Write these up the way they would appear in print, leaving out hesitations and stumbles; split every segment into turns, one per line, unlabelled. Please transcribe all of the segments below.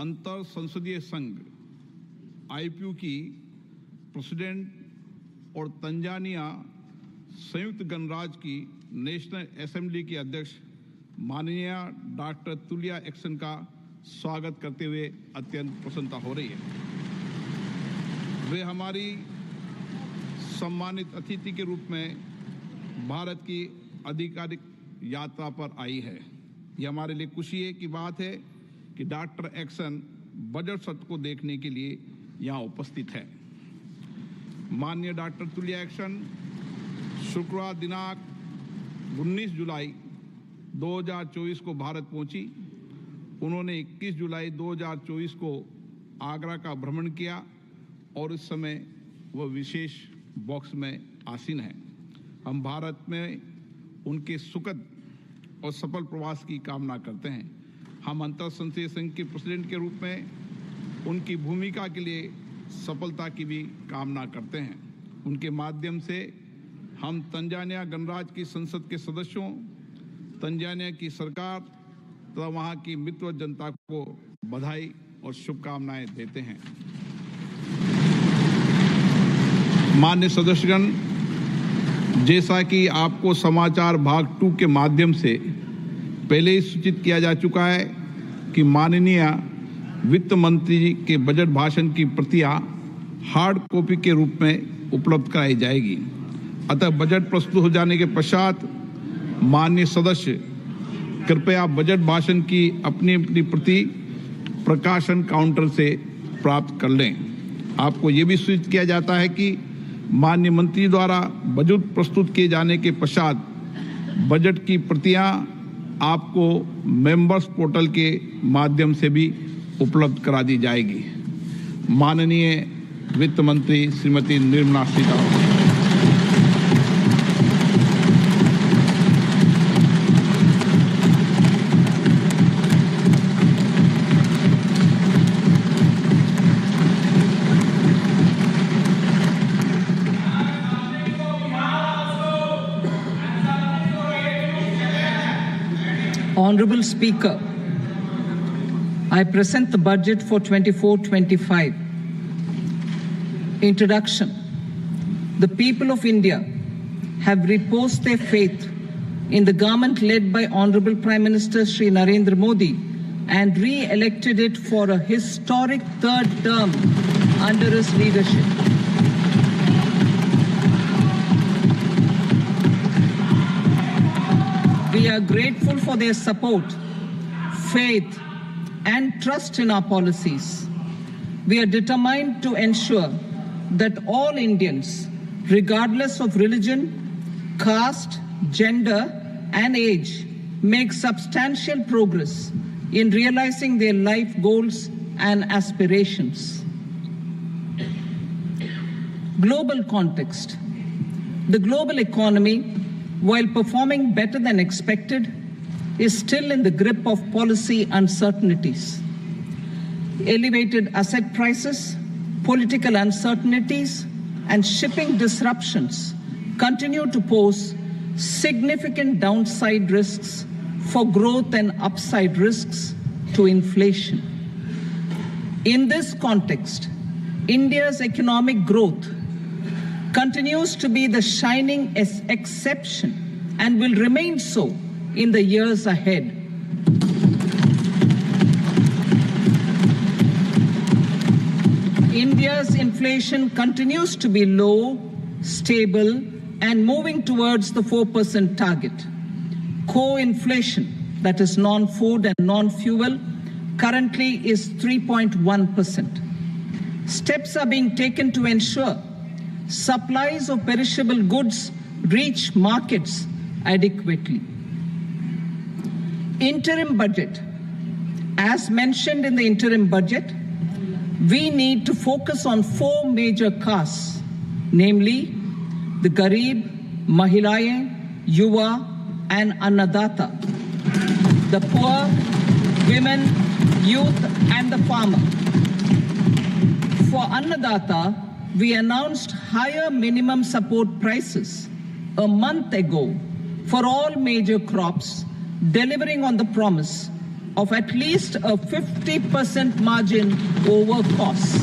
अंतर संसदीय संघ IPU की प्रेसिडेंट और तंजानिया संयुक्त गणराज्य की नेशनल असेंबली की अध्यक्ष माननीय डॉक्टर तुलिया एक्सन का स्वागत करते हुए अत्यंत प्रसन्नता हो रही है। वे हमारी सम्मानित अतिथि के रूप में भारत की आधिकारिक यात्रा पर आई है। यह हमारे लिए खुशी की बात है कि डॉक्टर एक्सन बजट सत्र को देखने के लिए यहाँ उपस्थित है। माननीय डॉक्टर तुलिया एक्सन शुक्रवार दिनांक 19 जुलाई 2024 को भारत पहुंची। उन्होंने 21 जुलाई 2024 को आगरा का भ्रमण किया और इस समय वह विशेष बॉक्स में आसीन है। हम भारत में उनके सुखद और सफल प्रवास की कामना करते हैं। हम अंतर संसदीय संघ के प्रेसिडेंट के रूप में उनकी भूमिका के लिए सफलता की भी कामना करते हैं। उनके माध्यम से हम तंजानिया गणराज्य की संसद के सदस्यों, तंजानिया की सरकार तथा वहां की मित्र जनता को बधाई और शुभकामनाएं देते हैं। माननीय सदस्यगण, जैसा कि आपको समाचार भाग 2 के माध्यम से पहले ही सूचित किया जा चुका है कि माननीय वित्त मंत्री जी के बजट भाषण की प्रतियां हार्ड कॉपी के रूप में उपलब्ध कराई जाएगी। अतः बजट प्रस्तुत हो जाने के पश्चात माननीय सदस्य कृपया बजट भाषण की अपनी अपनी प्रति प्रकाशन काउंटर से प्राप्त कर लें। आपको ये भी सूचित किया जाता है कि माननीय मंत्री द्वारा बजट प्रस्तुत किए जाने के पश्चात बजट की प्रतियां आपको मेंबर्स पोर्टल के माध्यम से भी उपलब्ध करा दी जाएगी। माननीय वित्त मंत्री Shrimati Nirmala Sitharaman.
Honorable Speaker, I present the budget for 24-25. Introduction. The people of India have reposed their faith in the government led by Honorable Prime Minister Shri Narendra Modi and re-elected it for a historic third term under his leadership. We are grateful for their support, faith, and trust in our policies. We are determined to ensure that all Indians, regardless of religion, caste, gender, and age, make substantial progress in realizing their life goals and aspirations. Global context. The global economy, while performing better than expected, is still in the grip of policy uncertainties. Elevated asset prices, political uncertainties, and shipping disruptions continue to pose significant downside risks for growth and upside risks to inflation. In this context, India's economic growth continues to be the shining exception and will remain so in the years ahead. India's inflation continues to be low, stable, and moving towards the 4% target. Core inflation, that is non-food and non-fuel, currently is 3.1%. Steps are being taken to ensure supplies of perishable goods reach markets adequately. Interim budget. As mentioned in the interim budget, we need to focus on 4 major castes, namely the Garib, Mahilaye, Yuva, and Annadata, the poor, women, youth, and the farmer. For Annadata, we announced higher minimum support prices a month ago for all major crops, delivering on the promise of at least a 50% margin over costs.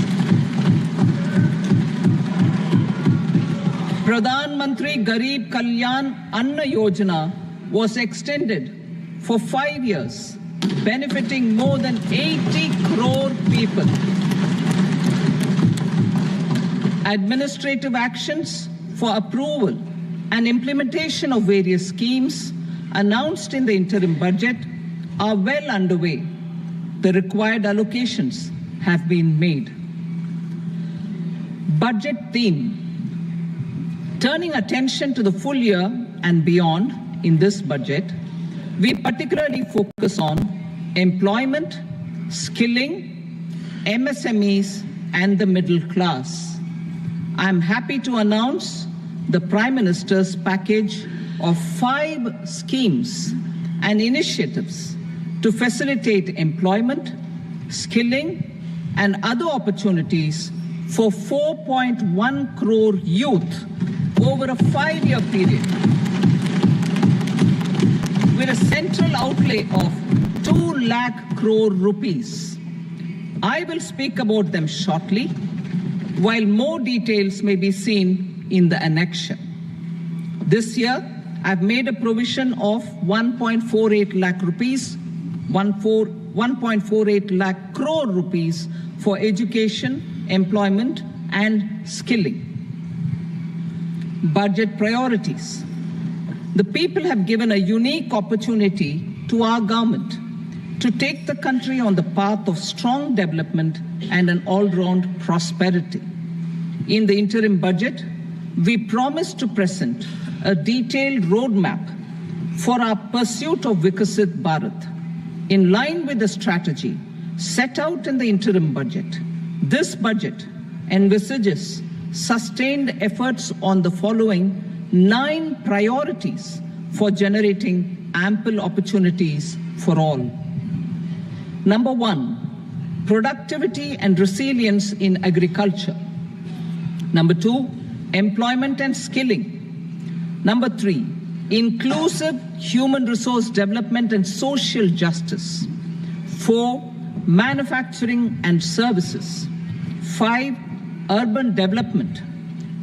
Pradhan Mantri Garib Kalyan Anna Yojana was extended for 5 years, benefiting more than 80 crore people. Administrative actions for approval and implementation of various schemes announced in the interim budget are well underway. The required allocations have been made. Budget theme. Turning attention to the full year and beyond in this budget, we particularly focus on employment, skilling, MSMEs, and the middle class. I'm happy to announce the Prime Minister's package of 5 schemes and initiatives to facilitate employment, skilling, and other opportunities for 4.1 crore youth over a 5-year period, with a central outlay of 2 lakh crore rupees. I will speak about them shortly, while more details may be seen in the annexure. This year, I've made a provision of 1.48 lakh rupees, 1.48 lakh crore rupees for education, employment, and skilling. Budget priorities. The people have given a unique opportunity to our government to take the country on the path of strong development and an all-round prosperity. In the interim budget, we promise to present a detailed roadmap for our pursuit of Vikasit Bharat. In line with the strategy set out in the interim budget, this budget envisages sustained efforts on the following 9 priorities for generating ample opportunities for all. Number 1, productivity and resilience in agriculture. Number 2, employment and skilling. Number 3, inclusive human resource development and social justice. 4, manufacturing and services. 5, urban development.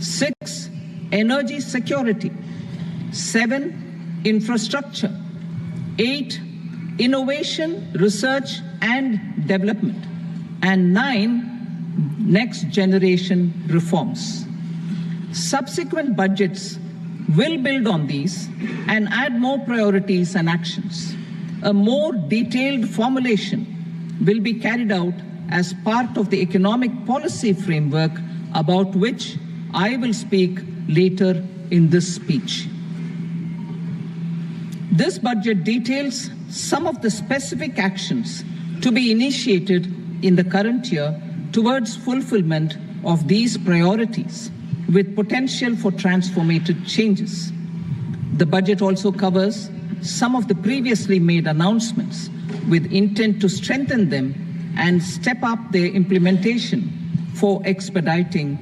6, energy security. 7, infrastructure. 8, innovation, research and development. And 9, next generation reforms. Subsequent budgets will build on these and add more priorities and actions. A more detailed formulation will be carried out as part of the economic policy framework, about which I will speak later in this speech. This budget details some of the specific actions to be initiated in the current year towards fulfillment of these priorities, with potential for transformative changes. The budget also covers some of the previously made announcements with intent to strengthen them and step up their implementation for expediting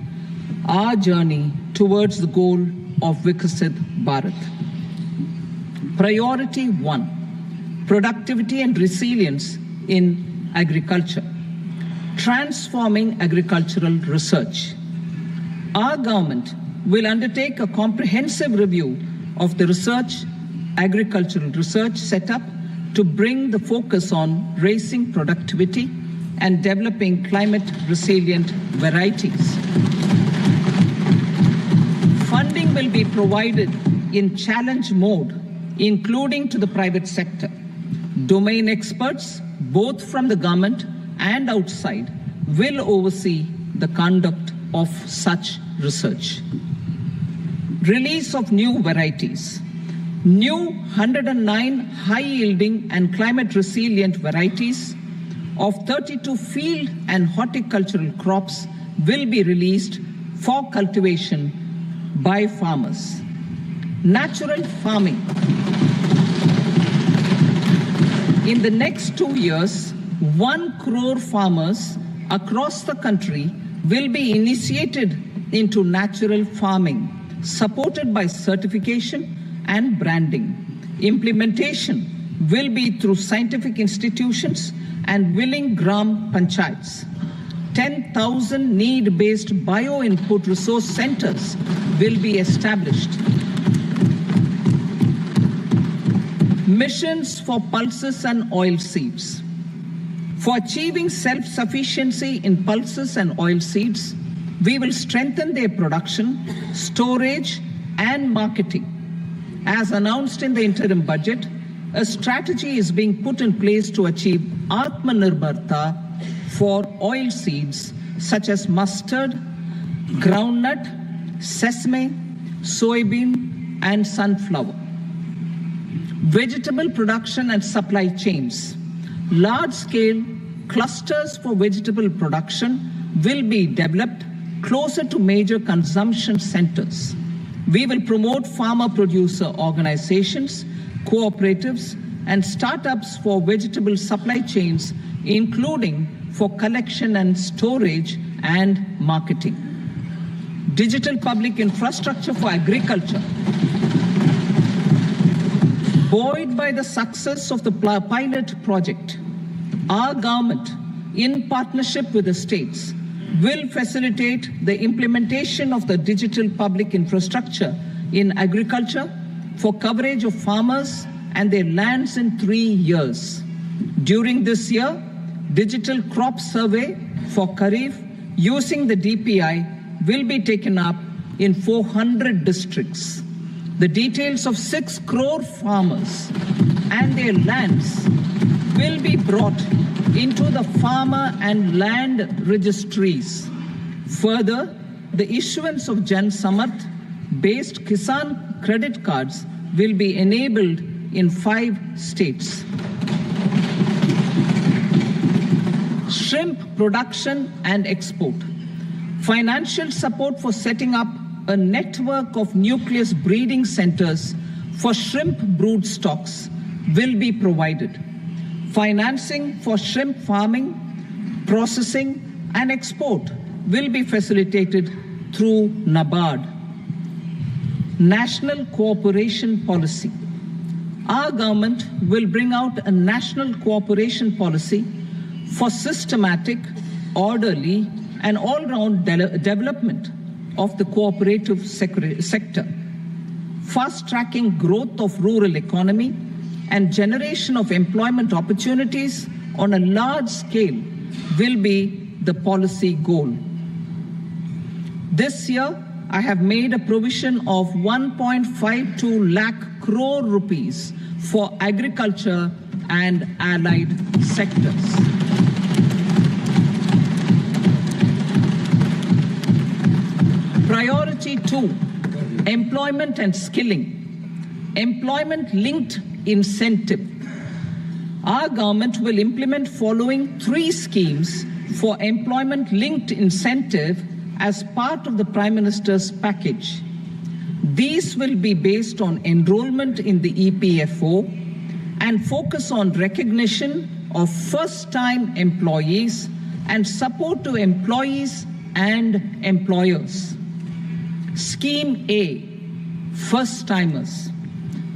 our journey towards the goal of Vikasit Bharat. Priority 1, productivity and resilience in agriculture. Transforming agricultural research. Our government will undertake a comprehensive review of the agricultural research setup to bring the focus on raising productivity and developing climate-resilient varieties. Funding will be provided in challenge mode, including to the private sector. Domain experts, both from the government and outside, will oversee the conduct of such research. Release of new varieties. New 109 high-yielding and climate-resilient varieties of 32 field and horticultural crops will be released for cultivation by farmers. Natural farming. In the next 2 years, 1 crore farmers across the country will be initiated into natural farming, supported by certification and branding. Implementation will be through scientific institutions and willing gram panchayats. 10,000 need-based bio-input resource centers will be established. Missions for pulses and oil seeds. For achieving self-sufficiency in pulses and oil seeds, we will strengthen their production, storage, and marketing. As announced in the interim budget, a strategy is being put in place to achieve Atmanirbharta for oil seeds such as mustard, groundnut, sesame, soybean, and sunflower. Vegetable production and supply chains. Large-scale clusters for vegetable production will be developed closer to major consumption centers. We will promote farmer-producer organizations, cooperatives, and startups for vegetable supply chains, including for collection and storage and marketing. Digital public infrastructure for agriculture. Buoyed by the success of the pilot project, our government, in partnership with the states, will facilitate the implementation of the digital public infrastructure in agriculture for coverage of farmers and their lands in 3 years. During this year, digital crop survey for Kharif using the DPI will be taken up in 400 districts. The details of 6 crore farmers and their lands will be brought into the farmer and land registries. Further, the issuance of Jan Samarth based Kisan credit cards will be enabled in 5 states. Shrimp production and export. Financial support for setting up a network of nucleus breeding centers for shrimp brood stocks will be provided. Financing for shrimp farming, processing, and export will be facilitated through NABARD. National cooperation policy. Our government will bring out a national cooperation policy for systematic, orderly, and all-round development of the cooperative sector, fast-tracking growth of rural economy and generation of employment opportunities on a large scale will be the policy goal. This year, I have made a provision of 1.52 lakh crore rupees for agriculture and allied sectors. Priority 2, employment and skilling. Employment-linked incentive. Our government will implement following 3 schemes for employment-linked incentive as part of the Prime Minister's package. These will be based on enrollment in the EPFO and focus on recognition of first-time employees and support to employees and employers. Scheme A, first-timers.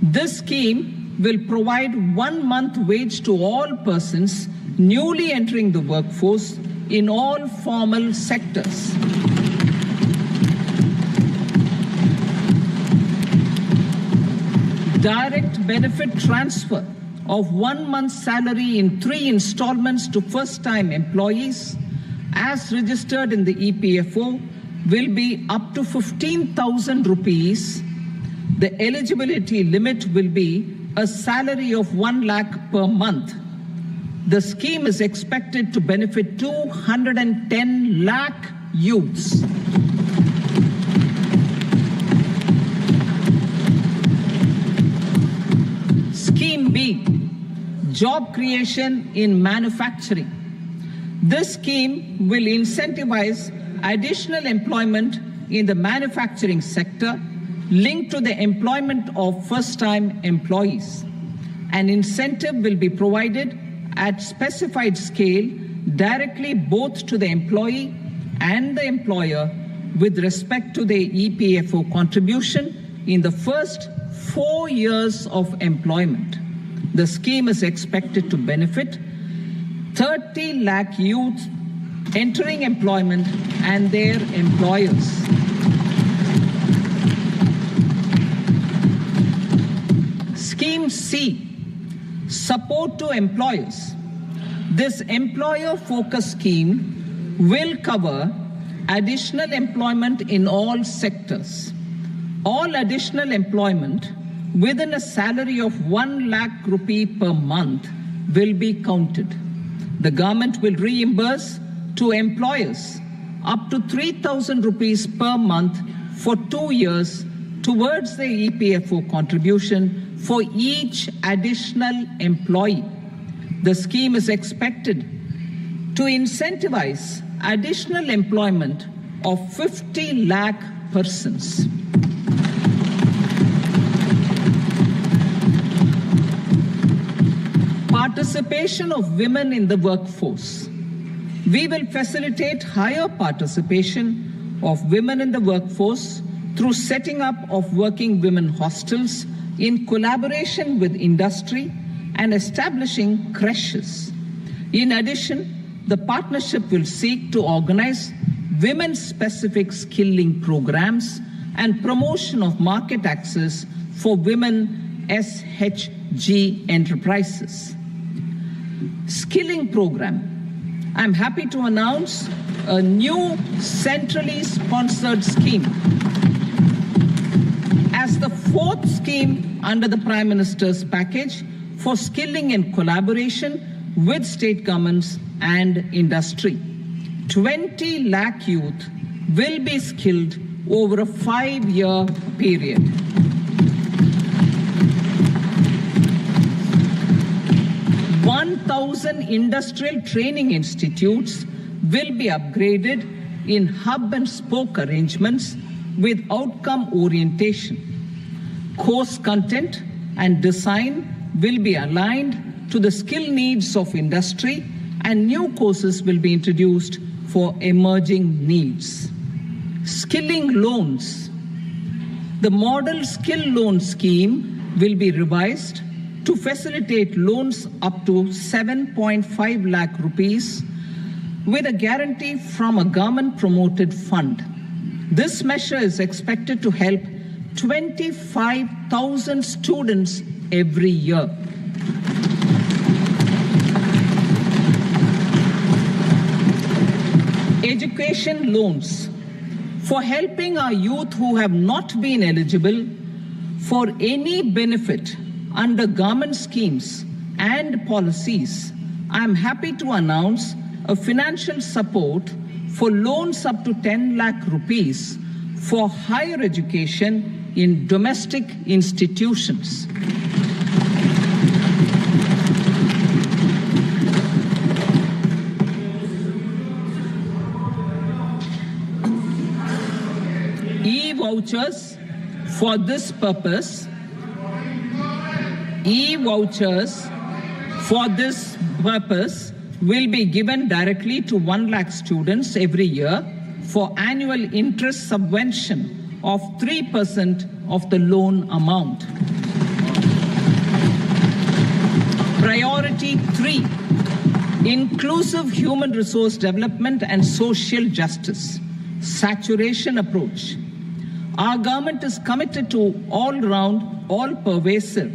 This scheme will provide 1 month wage to all persons newly entering the workforce in all formal sectors. Direct benefit transfer of 1 month's salary in 3 installments to first-time employees as registered in the EPFO will be up to 15,000 rupees. The eligibility limit will be a salary of 1 lakh per month. The scheme is expected to benefit 210 lakh youths. Scheme B, job creation in manufacturing. This scheme will incentivize additional employment in the manufacturing sector linked to the employment of first-time employees. An incentive will be provided at specified scale directly both to the employee and the employer with respect to the EPFO contribution in the first 4 years of employment. The scheme is expected to benefit 30 lakh youth entering employment and their employers. Scheme C, support to employers. This employer-focused scheme will cover additional employment in all sectors. All additional employment within a salary of 1 lakh rupee per month will be counted. The government will reimburse to employers up to 3,000 rupees per month for 2 years towards the EPFO contribution for each additional employee. The scheme is expected to incentivize additional employment of 50 lakh persons. Participation of women in the workforce. We will facilitate higher participation of women in the workforce through setting up of working women hostels in collaboration with industry and establishing creches. In addition, the partnership will seek to organize women-specific skilling programs and promotion of market access for women SHG enterprises. Skilling program. I'm happy to announce a new centrally sponsored scheme as the fourth scheme under the Prime Minister's package for skilling in collaboration with state governments and industry. 20 lakh youth will be skilled over a 5-year period. Industrial training institutes will be upgraded in hub and spoke arrangements with outcome orientation. Course content and design will be aligned to the skill needs of industry, and new courses will be introduced for emerging needs. Skilling loans. The model skill loan scheme will be revised to facilitate loans up to 7.5 lakh rupees with a guarantee from a government-promoted fund. This measure is expected to help 25,000 students every year. Education loans. For helping our youth who have not been eligible for any benefit under government schemes and policies, I am happy to announce a financial support for loans up to 10 lakh rupees for higher education in domestic institutions. E-vouchers for this purpose. E-vouchers for this purpose will be given directly to 1 lakh students every year for annual interest subvention of 3% of the loan amount. Priority 3, inclusive human resource development and social justice, saturation approach. Our government is committed to all-round, all-pervasive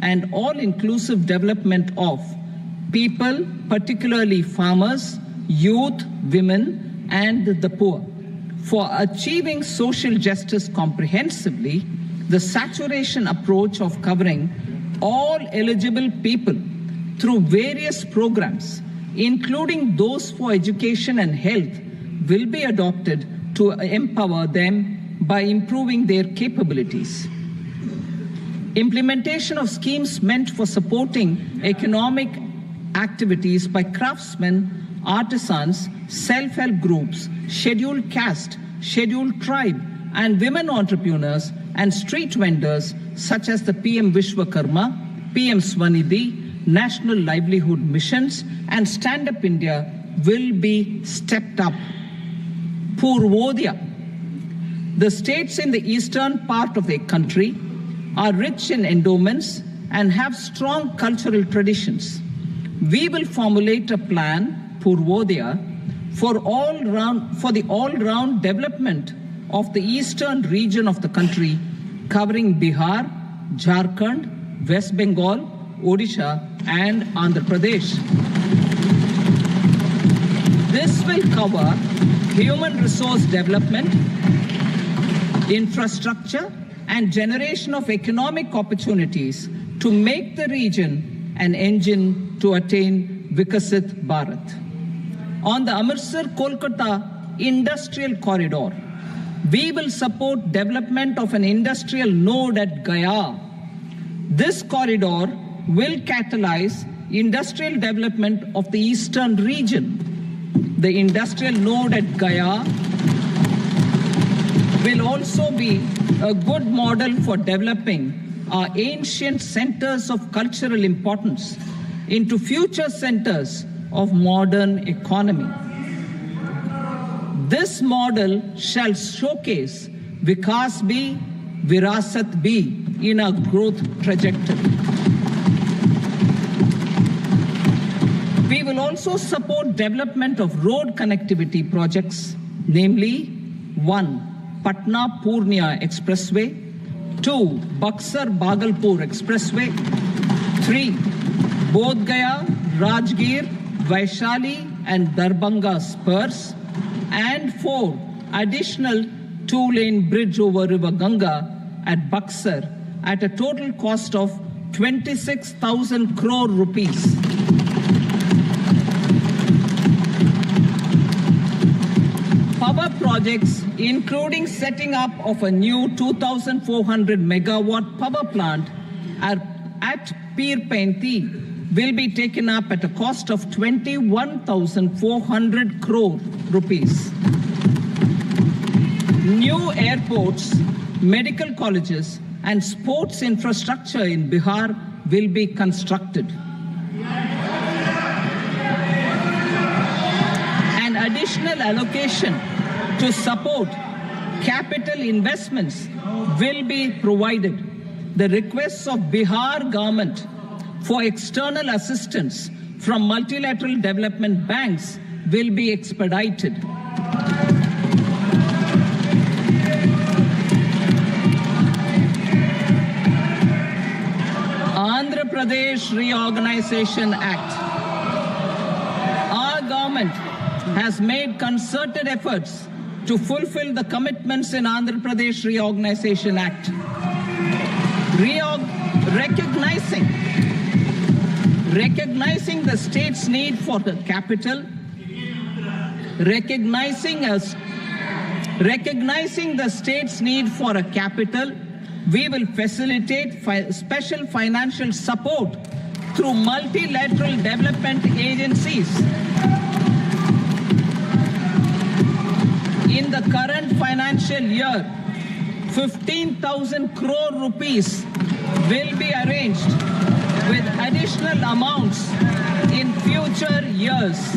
and all-inclusive development of people, particularly farmers, youth, women, and the poor. For achieving social justice comprehensively, the saturation approach of covering all eligible people through various programs, including those for education and health, will be adopted to empower them by improving their capabilities. Implementation of schemes meant for supporting economic activities by craftsmen, artisans, self-help groups, scheduled caste, scheduled tribe, and women entrepreneurs and street vendors such as the PM Vishwakarma, PM Swanidhi, National Livelihood Missions, and Stand Up India will be stepped up. Purvodaya. The states in the eastern part of the country are rich in endowments and have strong cultural traditions. We will formulate a plan, Purvodaya, for the all-round development of the eastern region of the country, covering Bihar, Jharkhand, West Bengal, Odisha, and Andhra Pradesh. This will cover human resource development, infrastructure, and generation of economic opportunities to make the region an engine to attain Vikasit Bharat. On the Amritsar-Kolkata Industrial Corridor, we will support development of an industrial node at Gaya. This corridor will catalyze industrial development of the eastern region. The industrial node at Gaya will also be a good model for developing our ancient centers of cultural importance into future centers of modern economy. This model shall showcase Vikas B, Virasat B in our growth trajectory. We will also support development of road connectivity projects, namely 1. Patna-Purnia Expressway, 2. Buxar-Bhagalpur Expressway, 3. Bodh Gaya, Rajgir, Vaishali and Darbhanga spurs, and 4. Additional 2-lane bridge over River Ganga at Buxar at a total cost of 26,000 crore rupees. Power projects, including setting up of a new 2,400 megawatt power plant at Pir Painti, will be taken up at a cost of 21,400 crore rupees. New airports, medical colleges, and sports infrastructure in Bihar will be constructed. An additional allocation to support capital investments will be provided. The requests of Bihar government for external assistance from multilateral development banks will be expedited. Andhra Pradesh Reorganization Act. Our government has made concerted efforts to fulfill the commitments in Andhra Pradesh Reorganization Act. Recognizing the state's need for the capital, recognizing the state's need for a capital, we will facilitate special financial support through multilateral development agencies. In the current financial year, 15,000 crore rupees will be arranged with additional amounts in future years.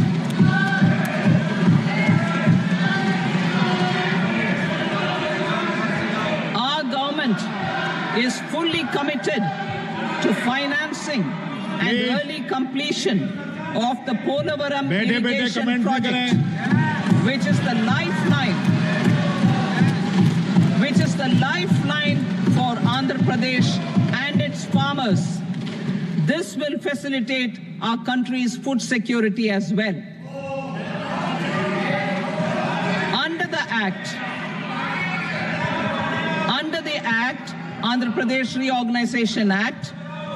Our government is fully committed to financing and early completion of the Polavaram irrigation project, which is the lifeline for Andhra Pradesh and its farmers. This will facilitate our country's food security as well. Under the Act, Andhra Pradesh Reorganization Act,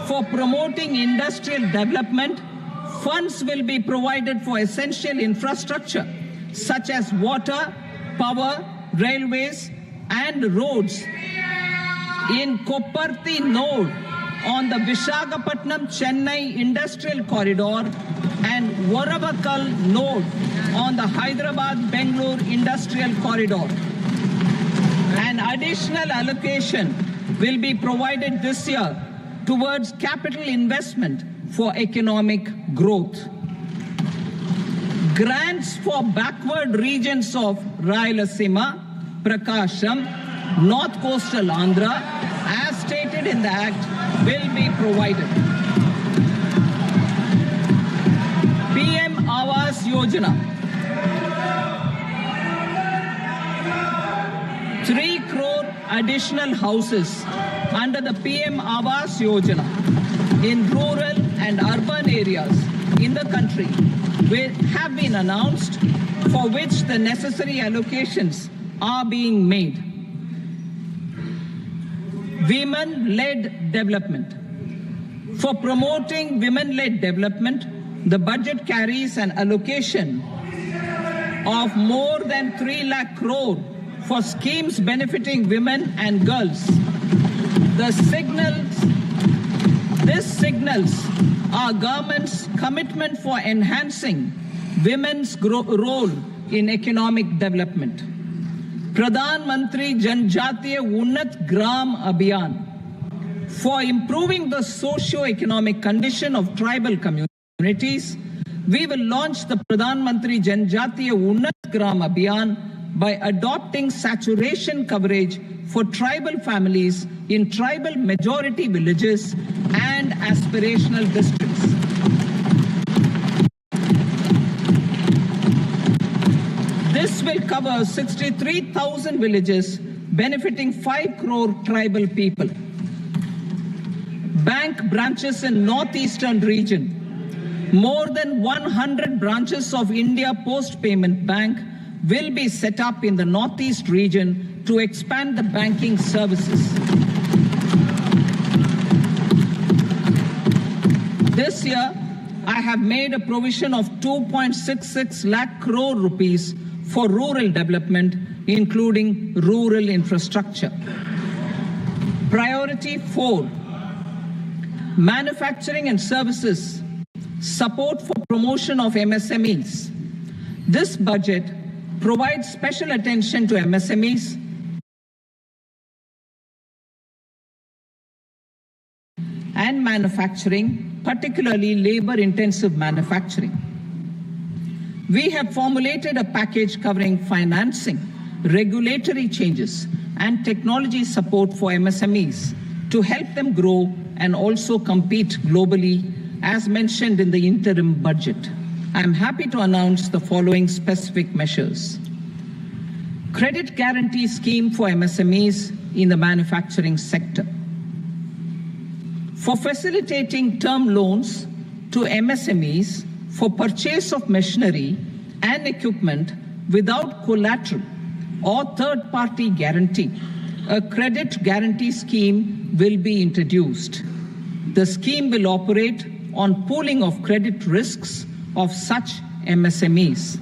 for promoting industrial development, funds will be provided for essential infrastructure such as water, power, railways, and roads. In Kopparthi node on the Visakhapatnam-Chennai Industrial Corridor and Varavakal node on the Hyderabad-Bangalore Industrial Corridor. An additional allocation will be provided this year towards capital investment for economic growth. Grants for backward regions of Rayalaseema, Prakasham, North Coastal Andhra, as stated in the Act, will be provided. PM Awas Yojana. 3 crore additional houses under the PM Awas Yojana in rural and urban areas in the country have been announced, for which the necessary allocations are being made. Women-led development. For promoting women-led development, the budget carries an allocation of more than 3 lakh crore for schemes benefiting women and girls. This signals our government's commitment for enhancing women's role in economic development. Pradhan Mantri Janjatiya Unnat Gram Abhiyan, for improving the socio-economic condition of tribal communities, we will launch the Pradhan Mantri Janjatiya Unnat Gram Abhiyan by adopting saturation coverage for tribal families in tribal majority villages and aspirational districts. This will cover 63,000 villages, benefiting 5 crore tribal people. Bank branches in northeastern region. More than 100 branches of India Post Payment Bank will be set up in the northeast region to expand the banking services. This year, I have made a provision of 2.66 lakh crore rupees for rural development, including rural infrastructure. Priority 4, manufacturing and services, support for promotion of MSMEs. This budget provides special attention to MSMEs and manufacturing, particularly labor-intensive manufacturing. We have formulated a package covering financing, regulatory changes, and technology support for MSMEs to help them grow and also compete globally, as mentioned in the interim budget. I am happy to announce the following specific measures. Credit guarantee scheme for MSMEs in the manufacturing sector. For facilitating term loans to MSMEs for purchase of machinery and equipment without collateral or third-party guarantee, a credit guarantee scheme will be introduced. The scheme will operate on pooling of credit risks of such MSMEs.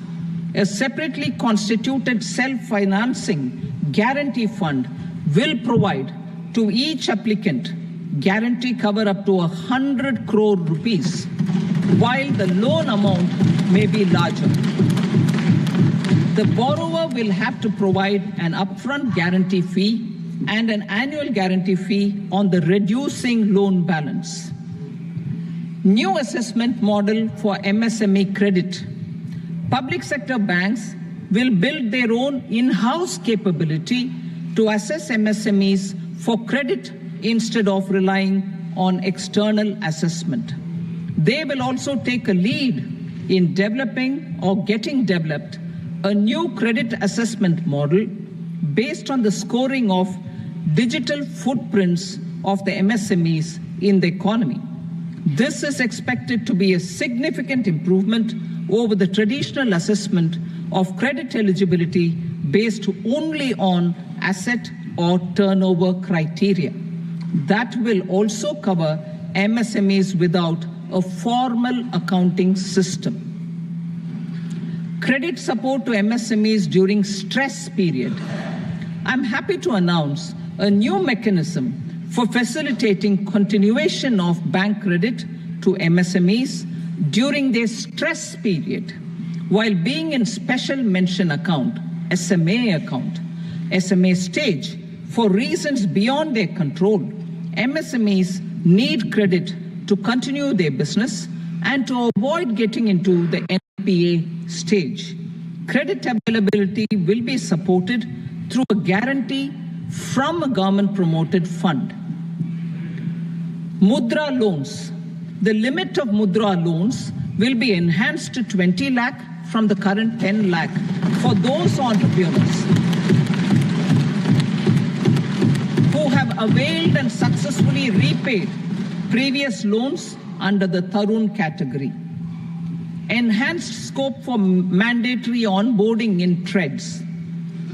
A separately constituted self-financing guarantee fund will provide to each applicant guarantee cover up to 100 crore rupees, while the loan amount may be larger. The borrower will have to provide an upfront guarantee fee and an annual guarantee fee on the reducing loan balance. New assessment model for MSME credit. Public sector banks will build their own in-house capability to assess MSMEs for credit instead of relying on external assessment. They will also take a lead in developing or getting developed a new credit assessment model based on the scoring of digital footprints of the MSMEs in the economy. This is expected to be a significant improvement over the traditional assessment of credit eligibility based only on asset or turnover criteria. That will also cover MSMEs without a formal accounting system. Credit support to MSMEs during stress period. I'm happy to announce a new mechanism for facilitating continuation of bank credit to MSMEs during their stress period while being in special mention account, SMA stage, for reasons beyond their control. MSMEs need credit to continue their business and to avoid getting into the NPA stage. Credit availability will be supported through a guarantee from a government-promoted fund. Mudra loans. The limit of Mudra loans will be enhanced to 20 lakh from the current 10 lakh for those entrepreneurs who have availed and successfully repaid previous loans under the Tarun category. Enhanced scope for mandatory onboarding in TREDS.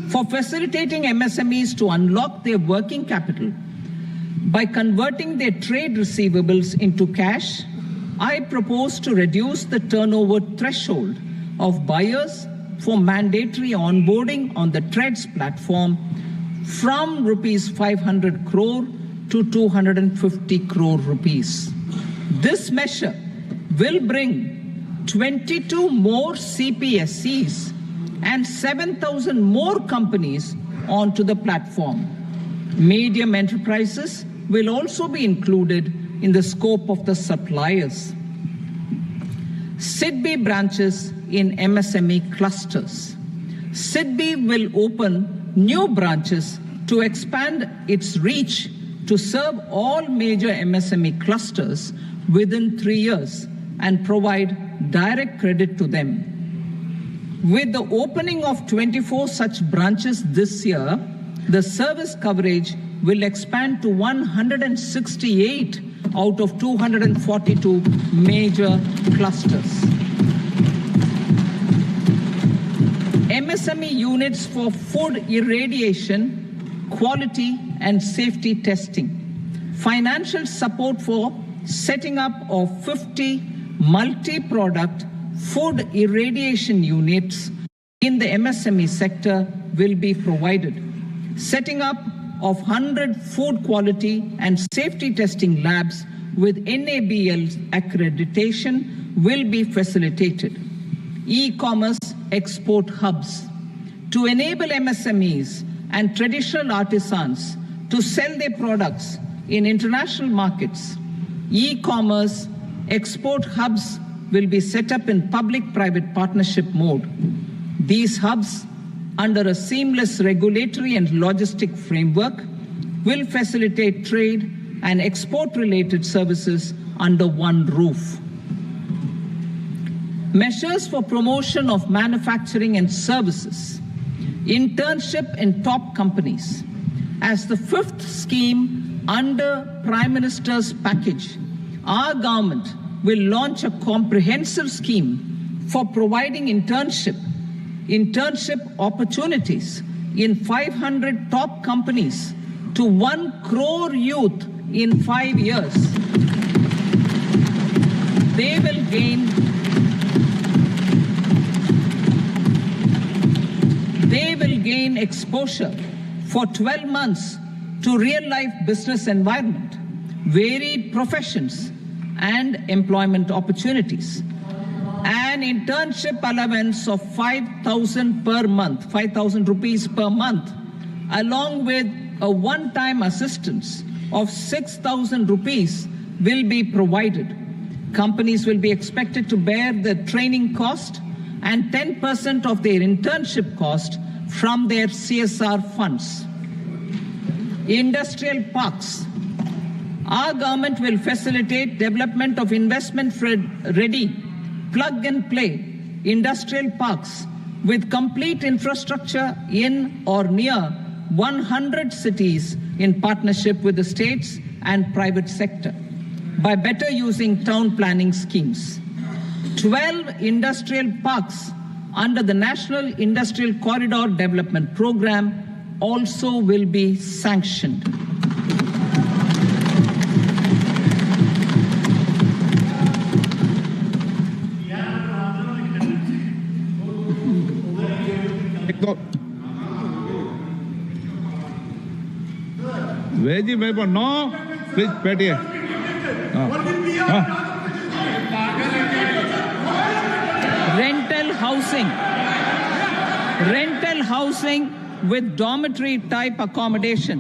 For facilitating MSMEs to unlock their working capital by converting their trade receivables into cash, I propose to reduce the turnover threshold of buyers for mandatory onboarding on the TREDS platform from rupees 500 crore to 250 crore rupees. This measure will bring 22 more CPSCs and 7,000 more companies onto the platform. Medium enterprises will also be included in the scope of the suppliers. SIDBI branches in MSME clusters. SIDBI will open new branches to expand its reach to serve all major MSME clusters within 3 years and provide direct credit to them. With the opening of 24 such branches this year, the service coverage will expand to 168 out of 242 major clusters. MSME units for food irradiation, quality and safety testing. Financial support for setting up of 50 multi-product food irradiation units in the MSME sector will be provided. Setting up of 100 food quality and safety testing labs with NABL accreditation will be facilitated. E-commerce export hubs to enable MSMEs and traditional artisans to sell their products in international markets. E-commerce export hubs will be set up in public-private partnership mode. These hubs, under a seamless regulatory and logistic framework, will facilitate trade and export-related services under one roof. Measures for promotion of manufacturing and services. Internship in top companies. As the fifth scheme under Prime Minister's package, our government will launch a comprehensive scheme for providing internship opportunities in 500 top companies to 1 crore youth in 5 years. They will gain exposure for 12 months to real-life business environment, varied professions, and employment opportunities. An internship allowance of 5,000 per month, 5,000 rupees per month, along with a one-time assistance of 6,000 rupees will be provided. Companies will be expected to bear the training cost and 10% of their internship cost from their CSR funds. Industrial parks. Our government will facilitate development of investment-ready, plug-and-play industrial parks with complete infrastructure in or near 100 cities in partnership with the states and private sector by better using town planning schemes. 12 industrial parks under the National Industrial Corridor Development Program also will be sanctioned.
Veji member, no, please, बैठिए.
Rental housing with dormitory type accommodation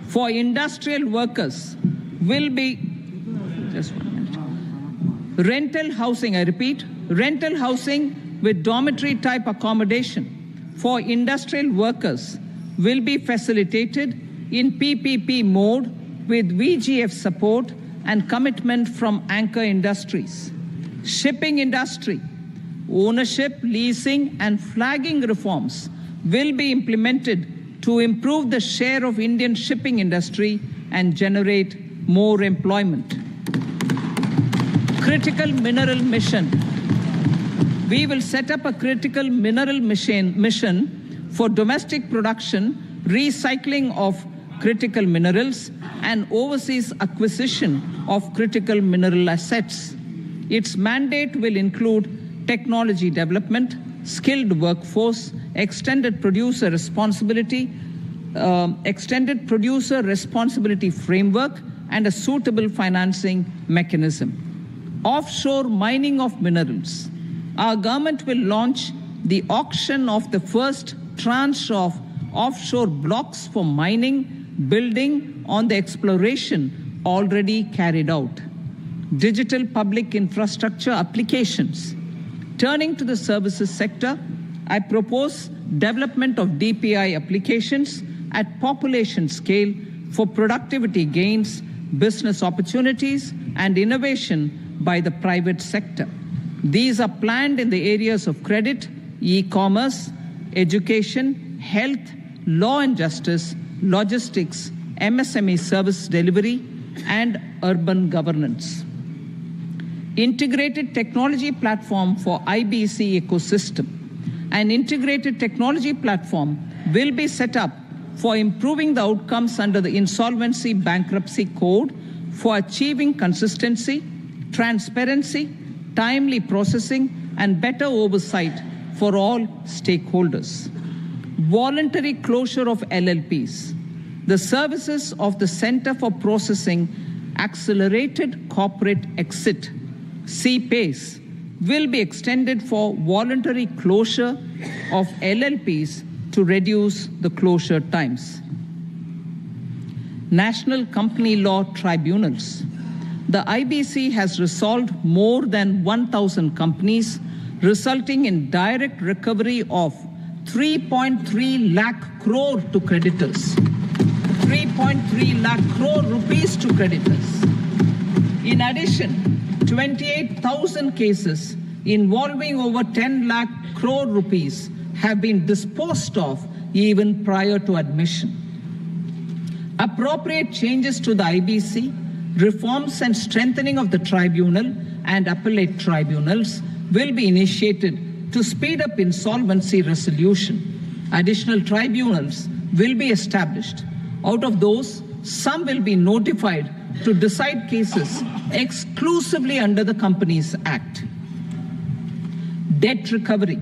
for industrial workers will be, just 1 minute. Rental housing, I repeat, rental housing with dormitory type accommodation for industrial workers will be facilitated in PPP mode with VGF support and commitment from anchor industries. Shipping industry, ownership, leasing, and flagging reforms will be implemented to improve the share of Indian shipping industry and generate more employment. Critical mineral mission. We will set up a critical mineral mission for domestic production, recycling of critical minerals, and overseas acquisition of critical mineral assets. Its mandate will include technology development, skilled workforce, extended producer responsibility framework, and a suitable financing mechanism. Offshore mining of minerals. Our government will launch the auction of the first tranche of offshore blocks for mining, building on the exploration already carried out. Digital public infrastructure applications. Turning to the services sector, I propose development of DPI applications at population scale for productivity gains, business opportunities, and innovation by the private sector. These are planned in the areas of credit, e-commerce, education, health, law and justice, logistics, MSME service delivery, and urban governance. Integrated technology platform for IBC ecosystem. An integrated technology platform will be set up for improving the outcomes under the Insolvency Bankruptcy Code for achieving consistency, transparency, timely processing, and better oversight for all stakeholders. Voluntary closure of LLPs. The services of the Center for Processing Accelerated Corporate Exit, CPACE, will be extended for voluntary closure of LLPs to reduce the closure times. National Company Law Tribunals. The IBC has resolved more than 1,000 companies, resulting in direct recovery of 3.3 lakh crore to creditors. 3.3 lakh crore rupees to creditors. In addition, 28,000 cases involving over 10 lakh crore rupees have been disposed of even prior to admission. Appropriate changes to the IBC, reforms and strengthening of the tribunal and appellate tribunals will be initiated to speed up insolvency resolution. Additional tribunals will be established. Out of those, some will be notified to decide cases exclusively under the Companies Act. Debt recovery.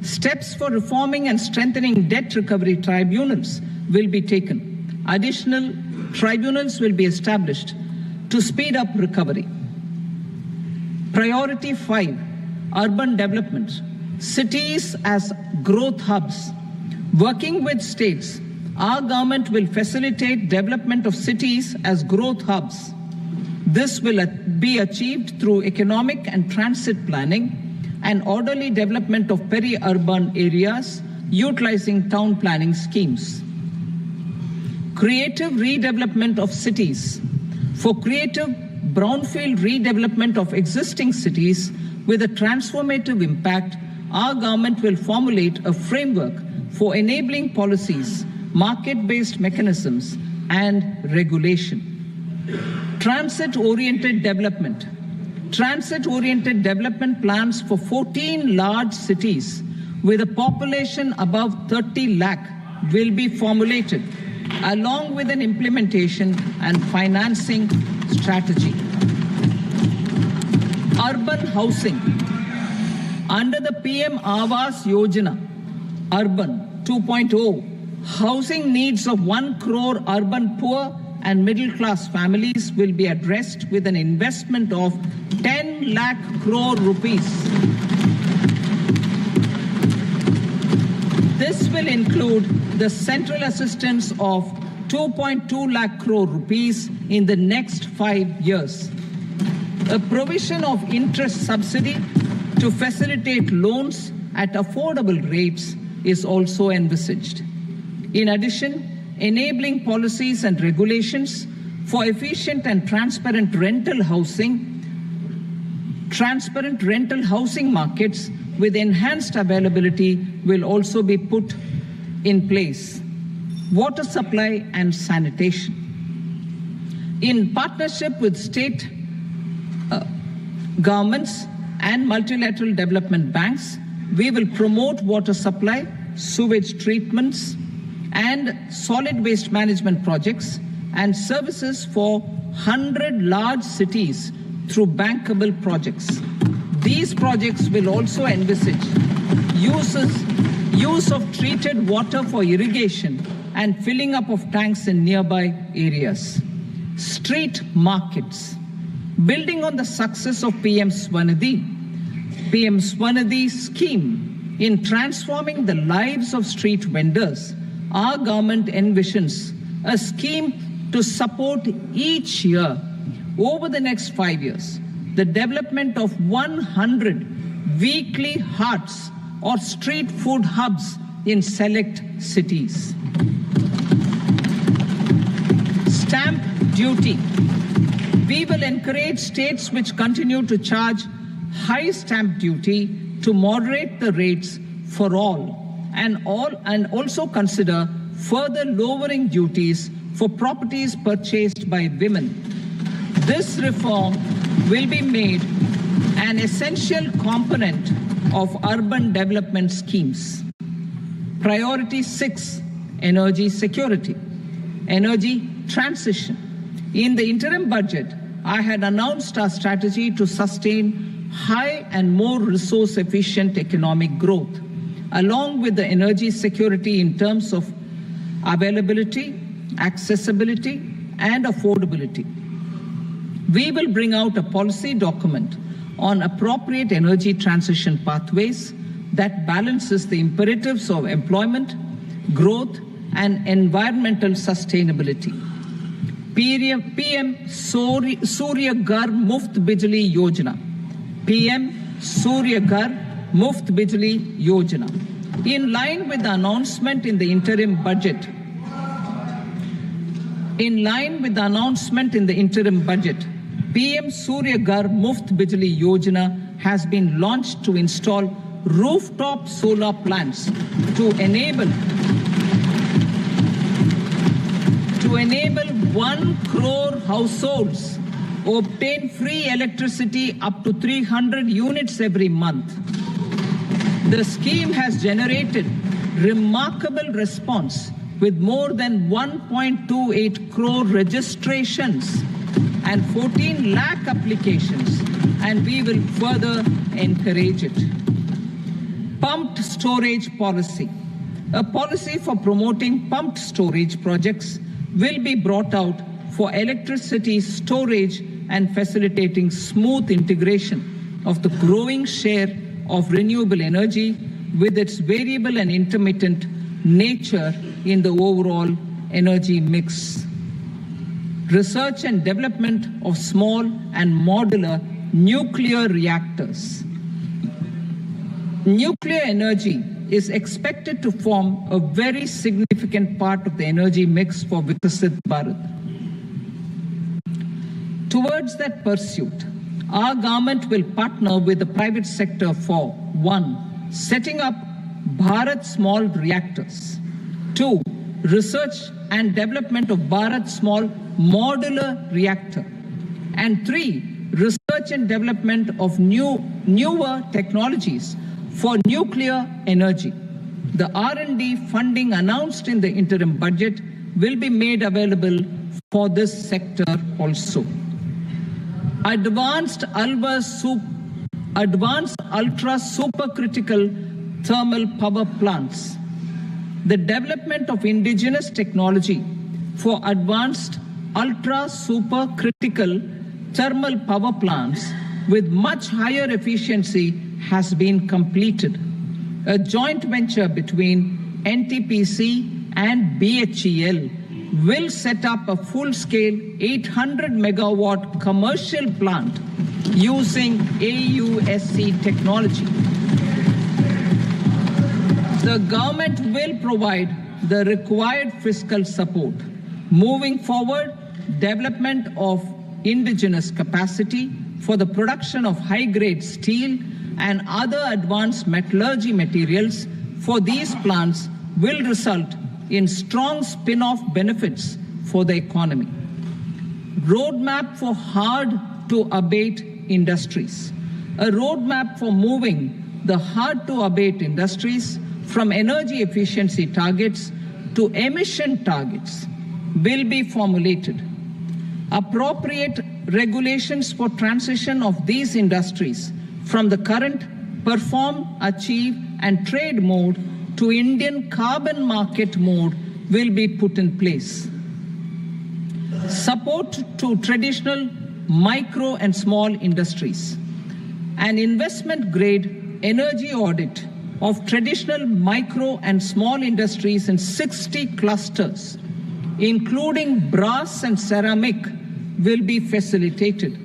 Steps for reforming and strengthening debt recovery tribunals will be taken. Additional tribunals will be established to speed up recovery. Priority 5, urban development. Cities as growth hubs. Working with states, our government will facilitate development of cities as growth hubs. This will be achieved through economic and transit planning and orderly development of peri-urban areas utilizing town planning schemes. Creative redevelopment of cities. For creative brownfield redevelopment of existing cities with a transformative impact, our government will formulate a framework for enabling policies, market-based mechanisms, and regulation. Transit-oriented development. Transit-oriented development plans for 14 large cities with a population above 30 lakh will be formulated, along with an implementation and financing strategy. Urban housing. Under the PM Awas Yojana, Urban 2.0, housing needs of 1 crore urban poor and middle-class families will be addressed with an investment of 10 lakh crore rupees. This will include the central assistance of 2.2 lakh crore rupees in the next 5 years. A provision of interest subsidy to facilitate loans at affordable rates is also envisaged. In addition, enabling policies and regulations for efficient and transparent rental housing markets with enhanced availability will also be put in place. Water supply and sanitation. In partnership with state governments and multilateral development banks, we will promote water supply, sewage treatments, and solid waste management projects and services for 100 large cities through bankable projects. These projects will also envisage use of treated water for irrigation and filling up of tanks in nearby areas. Street markets. Building on the success of PM Swanidhi scheme in transforming the lives of street vendors, our government envisions a scheme to support each year over the next 5 years the development of 100 weekly hearts or street food hubs in select cities. Stamp duty. We will encourage states which continue to charge high stamp duty to moderate the rates for all and also consider further lowering duties for properties purchased by women. This reform will be made an essential component of urban development schemes. Priority 6, energy security, energy transition. In the interim budget, I had announced our strategy to sustain high and more resource-efficient economic growth, along with the energy security in terms of availability, accessibility, and affordability. We will bring out a policy document on appropriate energy transition pathways that balances the imperatives of employment, growth, and environmental sustainability. PM Surya Ghar Muft Bijli Yojana. PM Surya Ghar Muft Bijli Yojana. In line with the announcement in the interim budget, PM Surya Ghar Muft Bijli Yojana has been launched to install rooftop solar plants to enable 1 crore households obtain free electricity up to 300 units every month. The scheme has generated remarkable response with more than 1.28 crore registrations and 14 lakh applications, and we will further encourage it. Pumped storage policy. A policy for promoting pumped storage projects will be brought out for electricity storage and facilitating smooth integration of the growing share of renewable energy with its variable and intermittent nature in the overall energy mix. Research and development of small and modular nuclear reactors. Nuclear energy is expected to form a very significant part of the energy mix for Vikasit Bharat. Towards that pursuit, our government will partner with the private sector for 1. Setting up Bharat Small Reactors. 2. Research and development of Bharat Small Modular Reactor. And 3. Research and development of newer technologies for nuclear energy. The R&D funding announced in the interim budget will be made available for this sector also. Advanced ultra supercritical thermal power plants. The development of indigenous technology for advanced ultra supercritical thermal power plants with much higher efficiency has been completed. A joint venture between NTPC and BHEL will set up a full-scale 800 megawatt commercial plant using AUSC technology. The government will provide the required fiscal support. Moving forward, development of indigenous capacity for the production of high-grade steel and other advanced metallurgy materials for these plants will result in strong spin-off benefits for the economy. Roadmap for hard-to-abate industries. A roadmap for moving the hard-to-abate industries from energy efficiency targets to emission targets will be formulated. Appropriate regulations for transition of these industries from the current perform, achieve, and trade mode to Indian carbon market mode will be put in place. Support to traditional micro and small industries. An investment-grade energy audit of traditional micro and small industries in 60 clusters, including brass and ceramic, will be facilitated.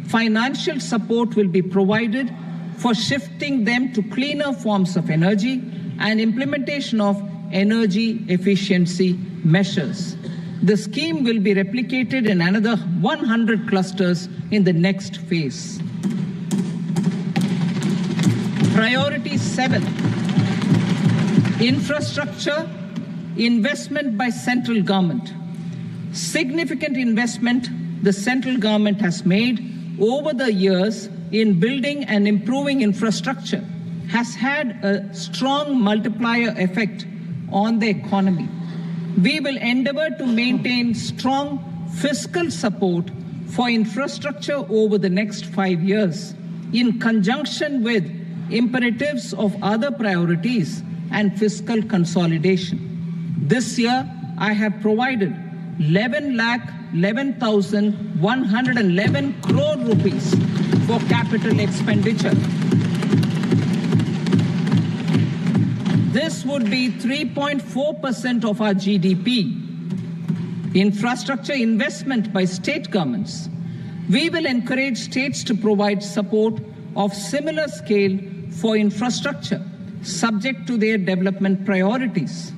Financial support will be provided for shifting them to cleaner forms of energy and implementation of energy efficiency measures. The scheme will be replicated in another 100 clusters in the next phase. Priority 7, infrastructure investment by central government. Significant investment the central government has made over the years in building and improving infrastructure has had a strong multiplier effect on the economy. We will endeavor to maintain strong fiscal support for infrastructure over the next 5 years in conjunction with imperatives of other priorities and fiscal consolidation. This year, I have provided 11,11,111 crore rupees for capital expenditure. This would be 3.4% of our GDP. Infrastructure investment by state governments. We will encourage states to provide support of similar scale for infrastructure, subject to their development priorities.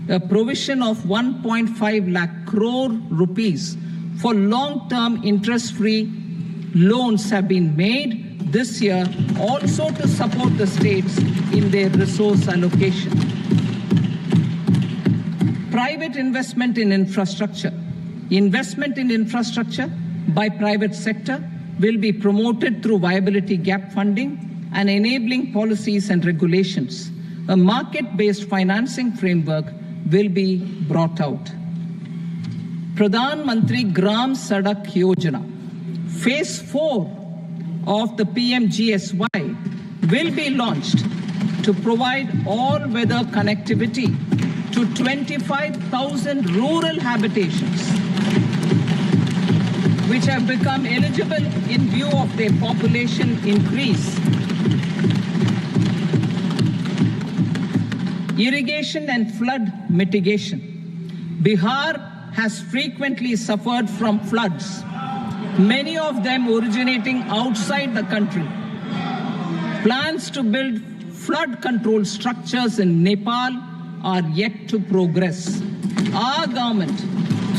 A provision of 1.5 lakh crore rupees for long-term interest-free loans have been made this year also to support the states in their resource allocation. Private investment in infrastructure. Investment in infrastructure by private sector will be promoted through viability gap funding and enabling policies and regulations. A market-based financing framework will be brought out. Pradhan Mantri Gram Sadak Yojana, Phase 4 of the PMGSY will be launched to provide all-weather connectivity to 25,000 rural habitations, which have become eligible in view of their population increase. Irrigation and flood mitigation. Bihar has frequently suffered from floods, many of them originating outside the country. Plans to build flood control structures in Nepal are yet to progress. Our government,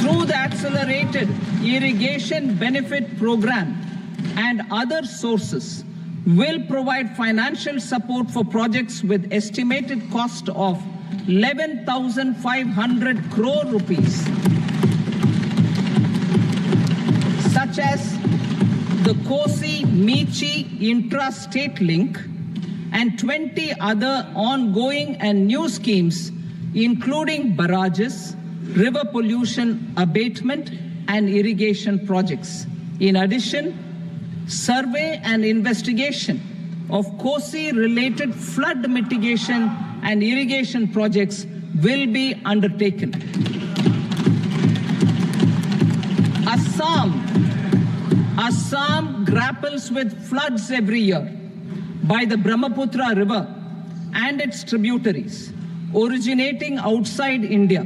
through the Accelerated Irrigation Benefit Program and other sources, will provide financial support for projects with estimated cost of 11,500 crore rupees, such as the Kosi-Michi intra-state link and 20 other ongoing and new schemes, including barrages, river pollution abatement, and irrigation projects. In addition, survey and investigation of Kosi-related flood mitigation and irrigation projects will be undertaken. Assam grapples with floods every year by the Brahmaputra River and its tributaries originating outside India.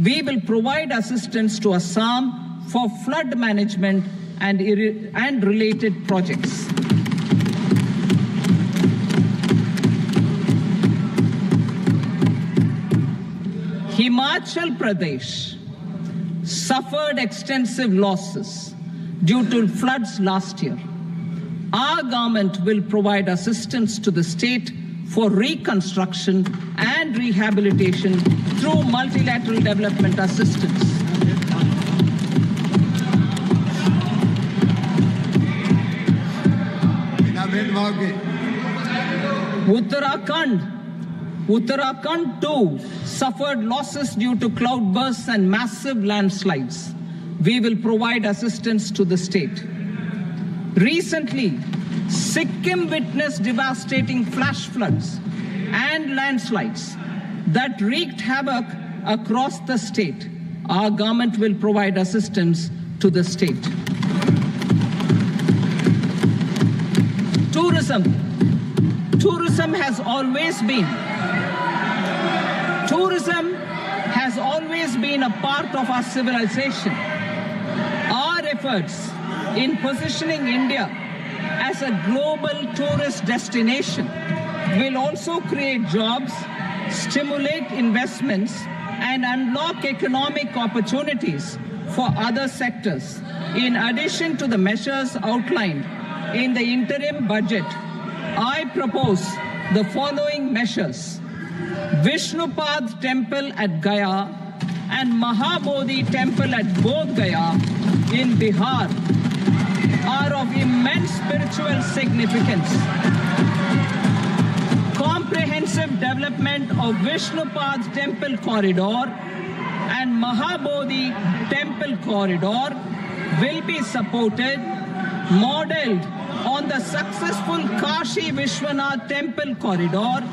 We will provide assistance to Assam for flood management and related projects. Himachal Pradesh, suffered extensive losses due to floods last year. Our government will provide assistance to the state for reconstruction and rehabilitation through multilateral development assistance. Uttarakhand too suffered losses due to cloudbursts and massive landslides. We will provide assistance to the state. Recently, Sikkim witnessed devastating flash floods and landslides that wreaked havoc across the state. Our government will provide assistance to the state. Tourism has always been a part of our civilization. Our efforts in positioning India as a global tourist destination will also create jobs, stimulate investments, and unlock economic opportunities for other sectors. In addition to the measures outlined in the interim budget, I propose the following measures. Vishnupad Temple at Gaya and Mahabodhi Temple at Bodh Gaya in Bihar are of immense spiritual significance. Comprehensive development of Vishnupad Temple Corridor and Mahabodhi Temple Corridor will be supported, modeled on the successful Kashi Vishwanath Temple Corridor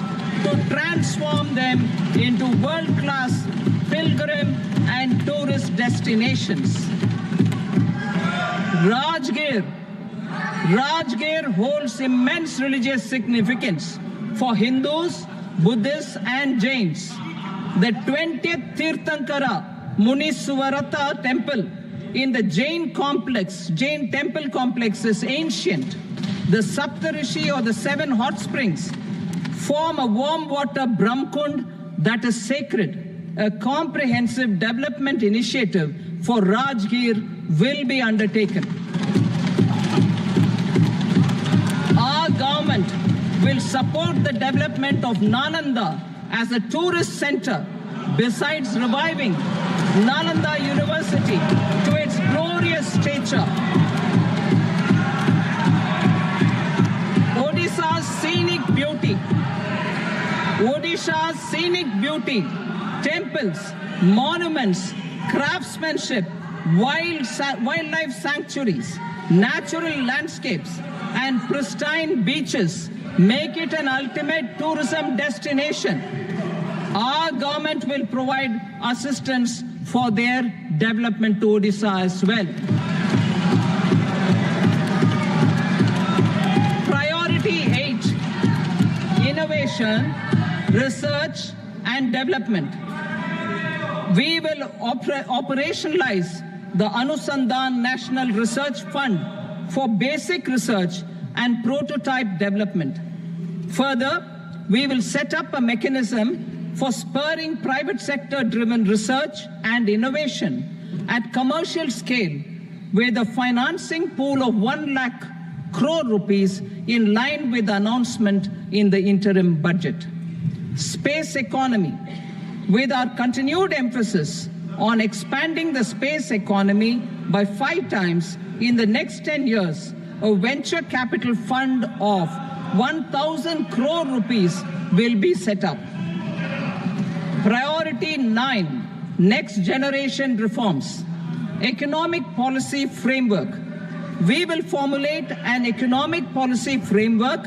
to transform them into world-class pilgrim and tourist destinations. Rajgir holds immense religious significance for Hindus, Buddhists and Jains. The 20th Tirthankara Muniswarata Temple in the Jain temple complex is ancient. The Saptarishi or the 7 hot springs form a warm water Brahmkund that is sacred. A comprehensive development initiative for Rajgir will be undertaken. Our government will support the development of Nalanda as a tourist center, besides reviving Nalanda University to its glorious stature. Odisha's scenic beauty, temples, monuments, craftsmanship, wildlife sanctuaries, natural landscapes, and pristine beaches make it an ultimate tourism destination. Our government will provide assistance for their development to Odisha as well. Priority 8, innovation, research and development. We will operationalize the Anusandhan National Research Fund for basic research and prototype development. Further, we will set up a mechanism for spurring private sector-driven research and innovation at commercial scale with a financing pool of 1 lakh crore rupees in line with the announcement in the interim budget. Space economy. With our continued emphasis on expanding the space economy by 5 times in the next 10 years, a venture capital fund of 1,000 crore rupees will be set up. Priority 9, next generation reforms. Economic policy framework. We will formulate an economic policy framework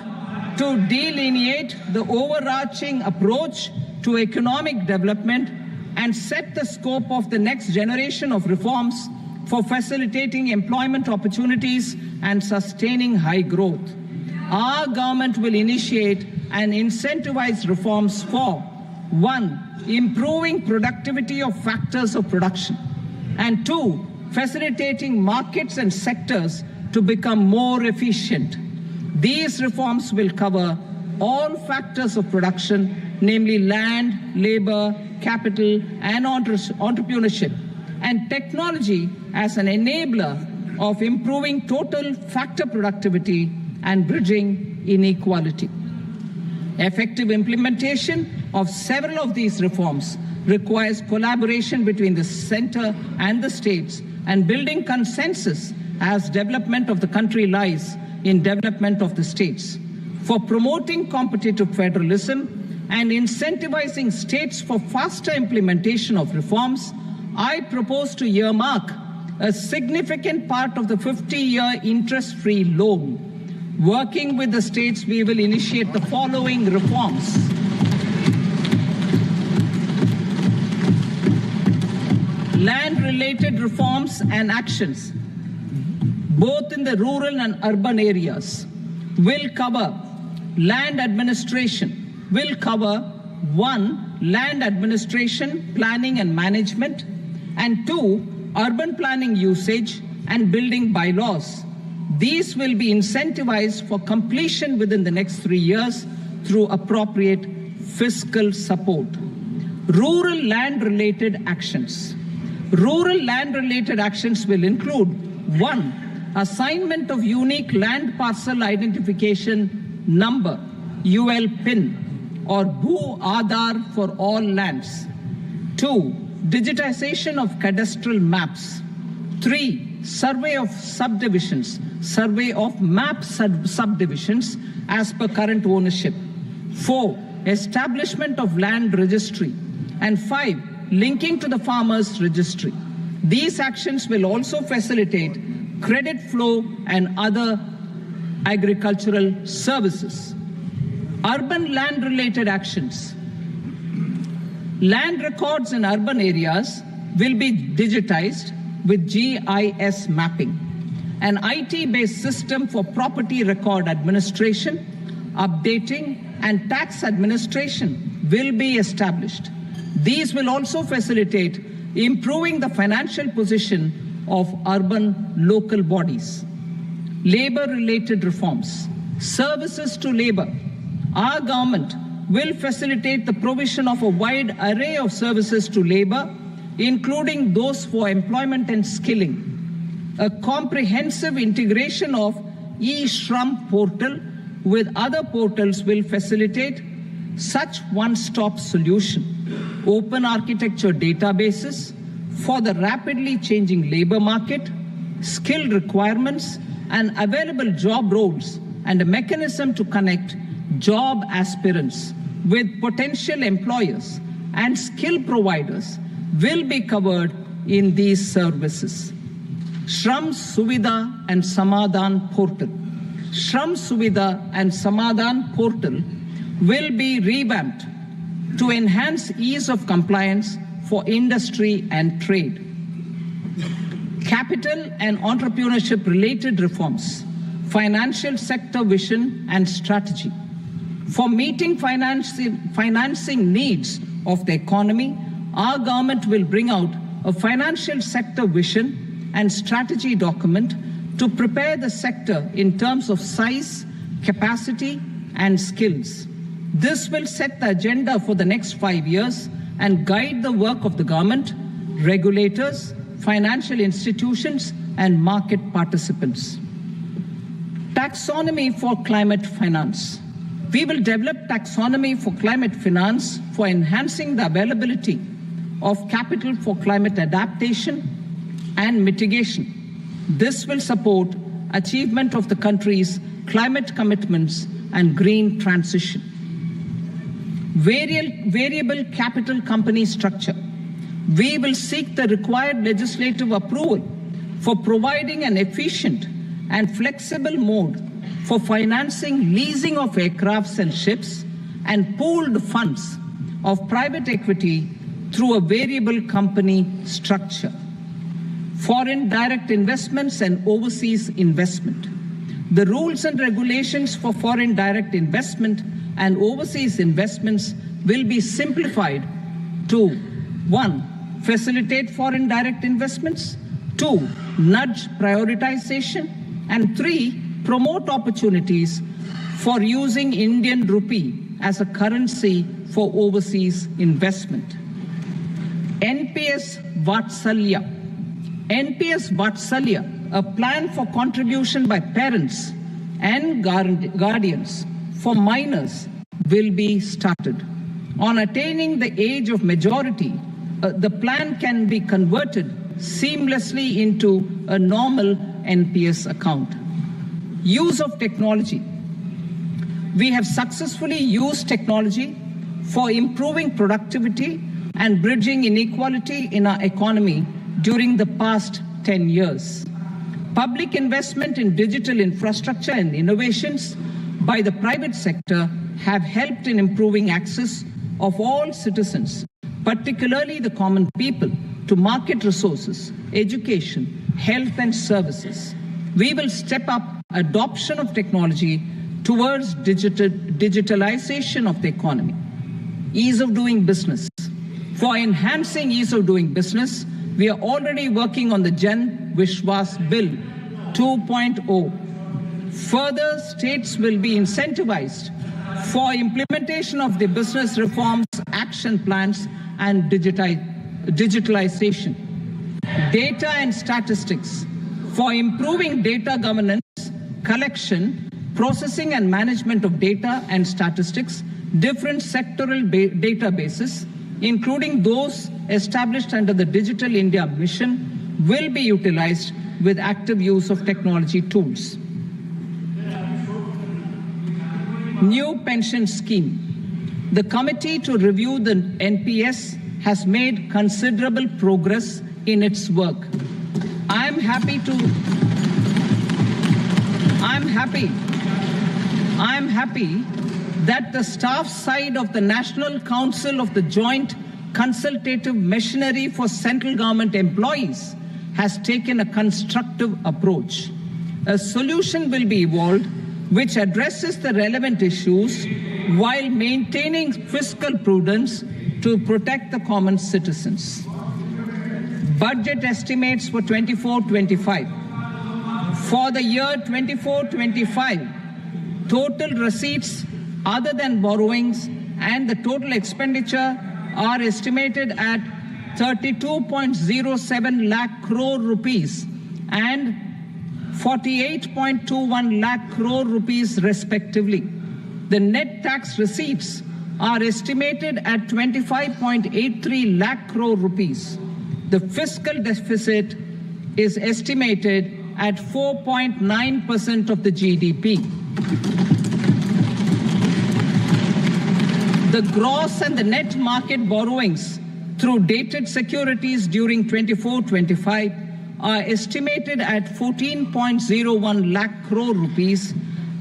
to delineate the overarching approach to economic development and set the scope of the next generation of reforms for facilitating employment opportunities and sustaining high growth. Our government will initiate and incentivize reforms for 1. Improving productivity of factors of production, and 2. Facilitating markets and sectors to become more efficient. These reforms will cover all factors of production, namely land, labor, capital, and entrepreneurship, and technology as an enabler of improving total factor productivity and bridging inequality. Effective implementation of several of these reforms requires collaboration between the center and the states and building consensus as development of the country lies in development of the states. For promoting competitive federalism and incentivizing states for faster implementation of reforms, I propose to earmark a significant part of the 50-year interest-free loan. Working with the states, we will initiate the following reforms. Land-related reforms and actions, both in the rural and urban areas, will cover land administration, will cover 1. Land administration, planning and management, and 2. Urban planning usage and building bylaws. These will be incentivized for completion within the next 3 years through appropriate fiscal support. Rural land-related actions. Rural land-related actions will include 1. Assignment of unique land parcel identification number, UL PIN, or Bhu Aadhaar for all lands. 2. Digitization of cadastral maps. 3. Survey of subdivisions, survey of map subdivisions as per current ownership. 4. Establishment of land registry. And 5. Linking to the farmers registry. These actions will also facilitate credit flow and other agricultural services. Urban land-related actions. Land records in urban areas will be digitized with GIS mapping. An IT-based system for property record administration, updating, and tax administration will be established. These will also facilitate improving the financial position of urban local bodies. Labor-related reforms. Services to labor. Our government will facilitate the provision of a wide array of services to labor, including those for employment and skilling. A comprehensive integration of e-Shram portal with other portals will facilitate such one-stop solution. Open architecture databases for the rapidly changing labor market, skill requirements, and available job roles, and a mechanism to connect job aspirants with potential employers and skill providers will be covered in these services. Shram Suvidha and Samadhan portal. Shram Suvidha and Samadhan portal will be revamped to enhance ease of compliance for industry and trade. Capital and entrepreneurship related reforms, financial sector vision and strategy. For meeting financing needs of the economy, our government will bring out a financial sector vision and strategy document to prepare the sector in terms of size, capacity, and skills. This will set the agenda for the next 5 years and guide the work of the government, regulators, financial institutions, and market participants. Taxonomy for climate finance. We will develop taxonomy for climate finance for enhancing the availability of capital for climate adaptation and mitigation. This will support achievement of the country's climate commitments and green transition. Variable capital company structure. We will seek the required legislative approval for providing an efficient and flexible mode for financing leasing of aircrafts and ships and pooled funds of private equity through a variable company structure. Foreign direct investments and overseas investment. The rules and regulations for foreign direct investment and overseas investments will be simplified to 1. Facilitate foreign direct investments, 2. Nudge prioritization, and 3. Promote opportunities for using Indian rupee as a currency for overseas investment. NPS Vatsalya. NPS Vatsalya, a plan for contribution by parents and guardians for minors, will be started. On attaining the age of majority, the plan can be converted seamlessly into a normal NPS account. Use of technology. We have successfully used technology for improving productivity and bridging inequality in our economy during the past 10 years. Public investment in digital infrastructure and innovations by the private sector have helped in improving access of all citizens, particularly the common people, to market resources, education, health and services. We will step up adoption of technology towards digitalization of the economy. Ease of doing business. For enhancing ease of doing business, we are already working on the Jan Vishwas Bill 2.0. Further, states will be incentivized for implementation of the business reforms, action plans, and digitalization. Data and statistics. For improving data governance, collection, processing and management of data and statistics, different sectoral databases, including those established under the Digital India Mission, will be utilized with active use of technology tools. New pension scheme. The committee to review the NPS has made considerable progress in its work. I'm happy that the staff side of the National Council of the Joint Consultative Machinery for Central Government Employees has taken a constructive approach. A solution will be evolved which addresses the relevant issues while maintaining fiscal prudence to protect the common citizens. Budget estimates for 24-25. For the year 24-25, total receipts other than borrowings and the total expenditure are estimated at 32.07 lakh crore rupees and 48.21 lakh crore rupees respectively. The net tax receipts are estimated at 25.83 lakh crore rupees. The fiscal deficit is estimated at 4.9% of the GDP. The gross and the net market borrowings through dated securities during 24-25 are estimated at 14.01 lakh crore rupees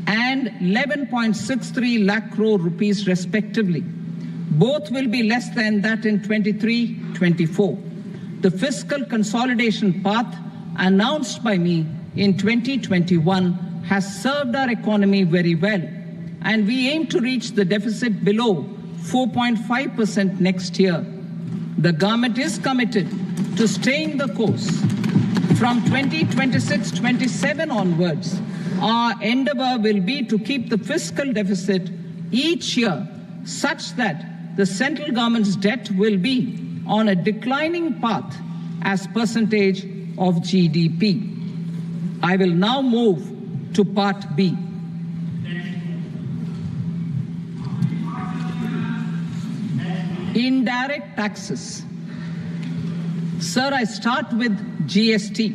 and 11.63 lakh crore rupees respectively. Both will be less than that in 23-24. The fiscal consolidation path announced by me in 2021 has served our economy very well, and we aim to reach the deficit below 4.5% next year. The government is committed to staying the course. From 2026-27 onwards, our endeavor will be to keep the fiscal deficit each year such that the central government's debt will be on a declining path as percentage of GDP. I will now move to Part B. Indirect taxes. Sir, I start with GST.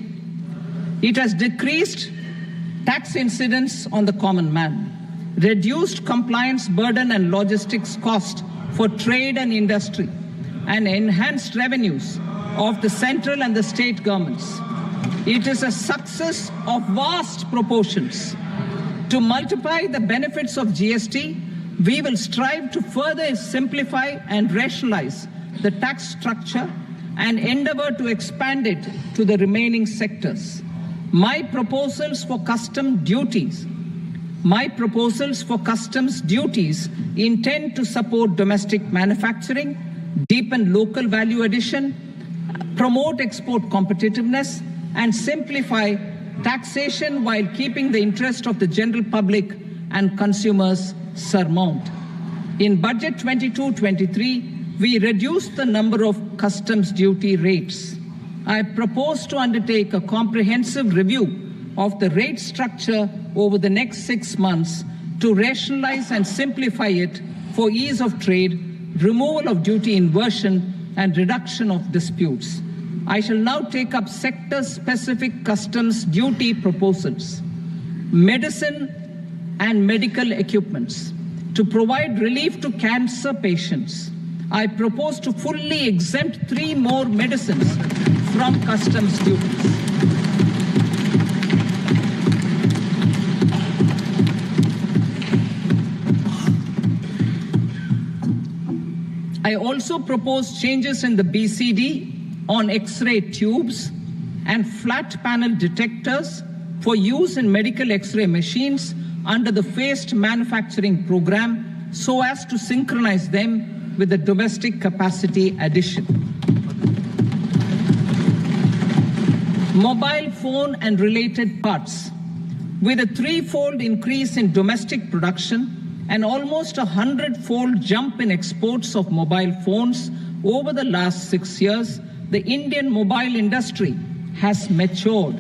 It has decreased tax incidence on the common man, reduced compliance burden and logistics cost for trade and industry, and enhanced revenues of the central and the state governments. It is a success of vast proportions. To multiply the benefits of GST, we will strive to further simplify and rationalize the tax structure and endeavor to expand it to the remaining sectors. My proposals for customs duties intend to support domestic manufacturing, deepen local value addition, promote export competitiveness, and simplify taxation while keeping the interest of the general public and consumers surmount. In Budget 22-23, we reduced the number of customs duty rates. I propose to undertake a comprehensive review of the rate structure over the next 6 months to rationalize and simplify it for ease of trade, removal of duty inversion, and reduction of disputes. I shall now take up sector-specific customs duty proposals. Medicine and medical equipments. To provide relief to cancer patients, I propose to fully exempt 3 more medicines from customs duties. I also propose changes in the BCD on X-ray tubes and flat panel detectors for use in medical X-ray machines under the phased manufacturing program so as to synchronize them with the domestic capacity addition. Mobile phone and related parts. With a 3-fold increase in domestic production and almost a 100-fold jump in exports of mobile phones over the last 6 years, the Indian mobile industry has matured.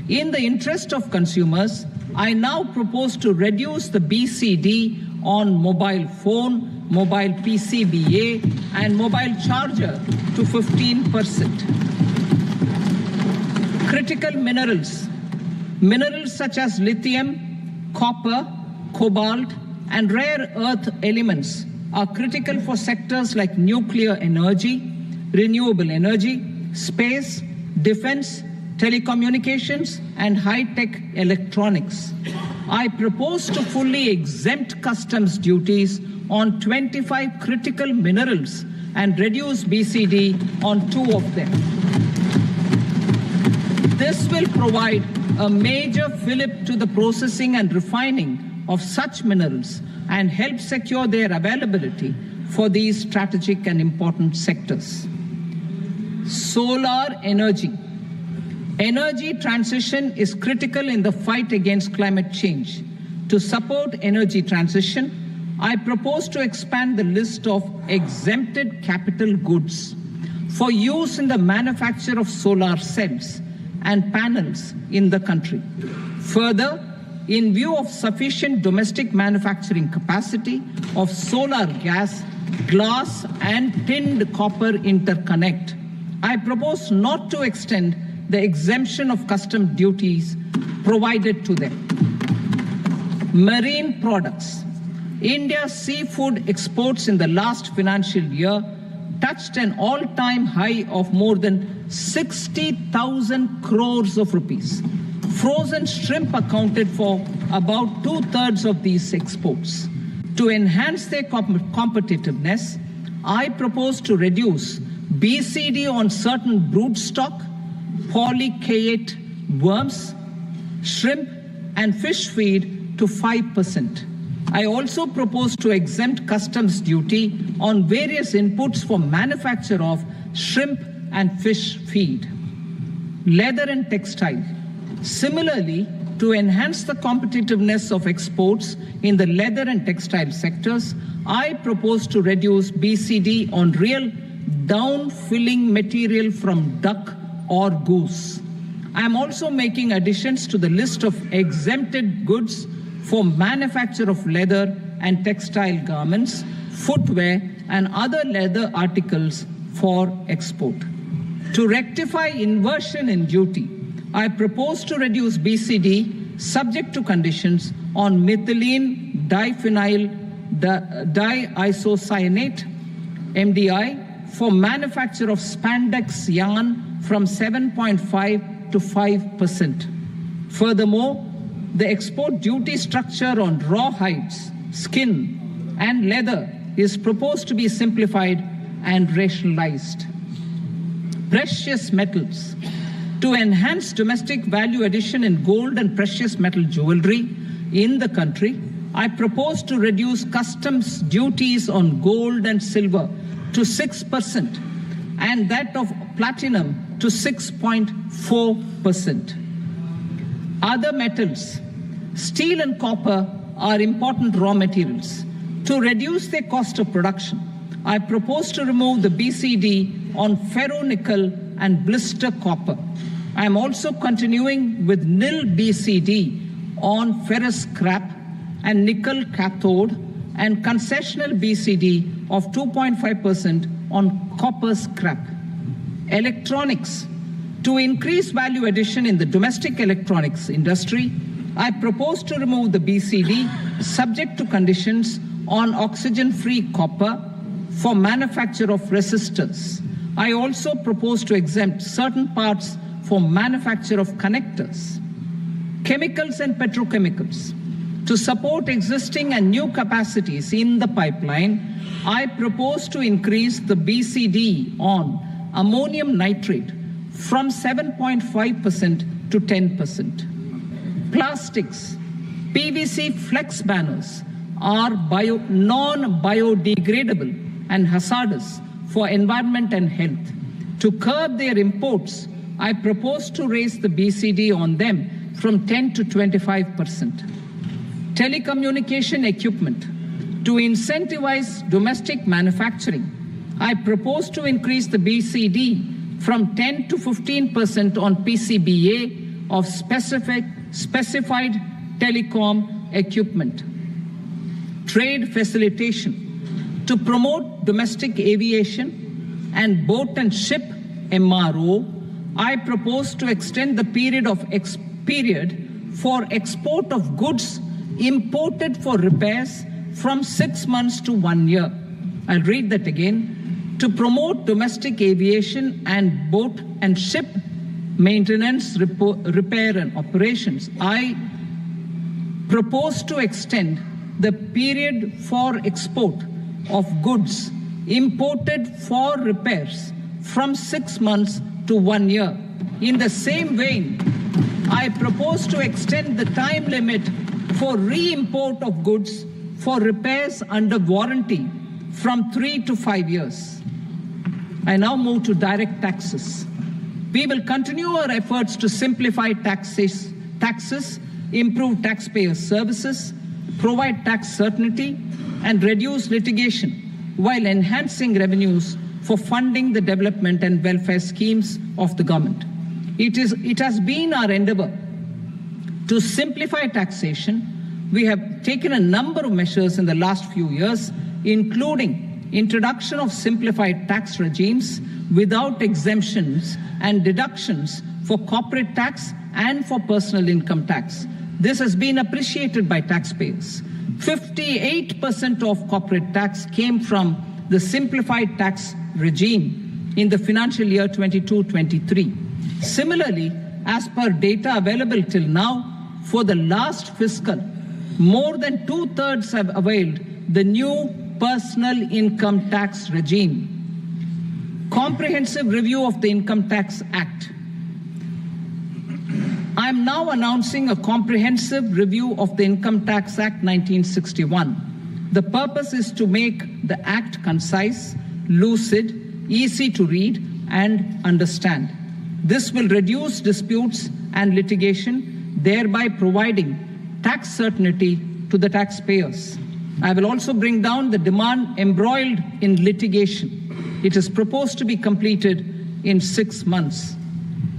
In the interest of consumers, I now propose to reduce the BCD on mobile phone, mobile PCBA, and mobile charger to 15%. Critical minerals. Minerals such as lithium, copper, cobalt, and rare earth elements are critical for sectors like nuclear energy, renewable energy, space, defense, telecommunications, and high-tech electronics. I propose to fully exempt customs duties on 25 critical minerals and reduce BCD on 2 of them. This will provide a major fillip to the processing and refining of such minerals and help secure their availability for these strategic and important sectors. Solar energy. Energy transition is critical in the fight against climate change. To support energy transition, I propose to expand the list of exempted capital goods for use in the manufacture of solar cells and panels in the country. Further, in view of sufficient domestic manufacturing capacity of solar gas, glass, and tinned copper interconnect, I propose not to extend the exemption of custom duties provided to them. Marine products. India's seafood exports in the last financial year touched an all-time high of more than 60,000 crores of rupees. Frozen shrimp accounted for about 2/3 of these exports. To enhance their competitiveness, I propose to reduce BCD on certain broodstock, polychaete worms, shrimp, and fish feed to 5%. I also propose to exempt customs duty on various inputs for manufacture of shrimp and fish feed. Leather and textile. Similarly, to enhance the competitiveness of exports in the leather and textile sectors, I propose to reduce BCD on real down-filling material from duck or goose. I am also making additions to the list of exempted goods for manufacture of leather and textile garments, footwear, and other leather articles for export. To rectify inversion in duty, I propose to reduce BCD subject to conditions on methylene diphenyl diisocyanate, MDI, for manufacture of spandex yarn from 7.5 to 5%. Furthermore, the export duty structure on raw hides, skin, and leather is proposed to be simplified and rationalized. Precious metals. To enhance domestic value addition in gold and precious metal jewelry in the country, I propose to reduce customs duties on gold and silver to 6% and that of platinum to 6.4%. Other metals. Steel and copper are important raw materials. To reduce their cost of production, I propose to remove the BCD on ferronickel and blister copper. I am also continuing with nil BCD on ferrous scrap and nickel cathode and concessional BCD of 2.5% on copper scrap. Electronics. To increase value addition in the domestic electronics industry, I propose to remove the BCD subject to conditions on oxygen-free copper for manufacture of resistors. I also propose to exempt certain parts for manufacture of connectors. Chemicals and petrochemicals. To support existing and new capacities in the pipeline, I propose to increase the BCD on ammonium nitrate from 7.5% to 10%. Plastics. PVC flex banners are non-biodegradable and hazardous for environment and health. To curb their imports, I propose to raise the BCD on them from 10 to 25%. Telecommunication equipment. To incentivize domestic manufacturing, I propose to increase the BCD from 10 to 15% on PCBA of specified telecom equipment. Trade facilitation. To promote domestic aviation and boat and ship MRO, I propose to extend the period for export of goods imported for repairs from 6 months to 1 year. I'll read that again. To promote domestic aviation and boat and ship maintenance, repair and operations, I propose to extend the period for export of goods imported for repairs from 6 months to 1 year. In the same vein, I propose to extend the time limit for re-import of goods for repairs under warranty from 3 to 5 years. I now move to direct taxes. We will continue our efforts to simplify taxes, improve taxpayer services, provide tax certainty, and reduce litigation while enhancing revenues for funding the development and welfare schemes of the government. It has been our endeavor to simplify taxation. We have taken a number of measures in the last few years, including introduction of simplified tax regimes without exemptions and deductions for corporate tax and for personal income tax. This has been appreciated by taxpayers. 58% of corporate tax came from the simplified tax regime in the financial year 22-23. Similarly, as per data available till now, for the last fiscal, more than 2/3 have availed the new personal income tax regime. Comprehensive review of the Income Tax Act. I am now announcing a comprehensive review of the Income Tax Act 1961. The purpose is to make the Act concise, lucid, easy to read and understand. This will reduce disputes and litigation, thereby providing tax certainty to the taxpayers. I will also bring down the demand embroiled in litigation. It is proposed to be completed in 6 months.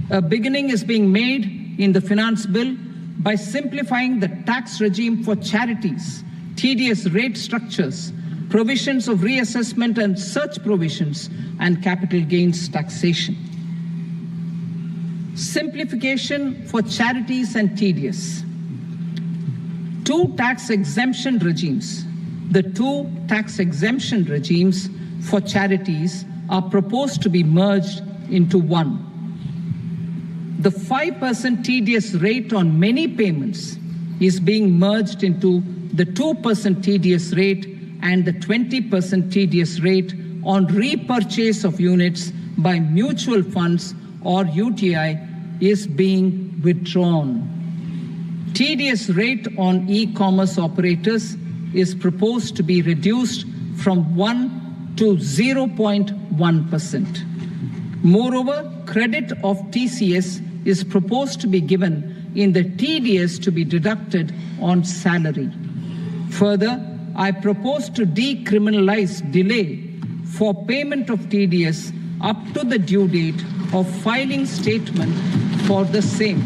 A beginning is being made in the finance bill by simplifying the tax regime for charities, TDS rate structures, provisions of reassessment and such provisions, and capital gains taxation. Simplification for charities and TDS. Two tax exemption regimes. The two tax exemption regimes for charities are proposed to be merged into one. The 5% TDS rate on many payments is being merged into the 2% TDS rate, and the 20% TDS rate on repurchase of units by mutual funds or UTI is being withdrawn. TDS rate on e-commerce operators is proposed to be reduced from 1 to 0.1%. Moreover, credit of TCS is proposed to be given in the TDS to be deducted on salary. Further, I propose to decriminalize delay for payment of TDS up to the due date of filing statement for the same.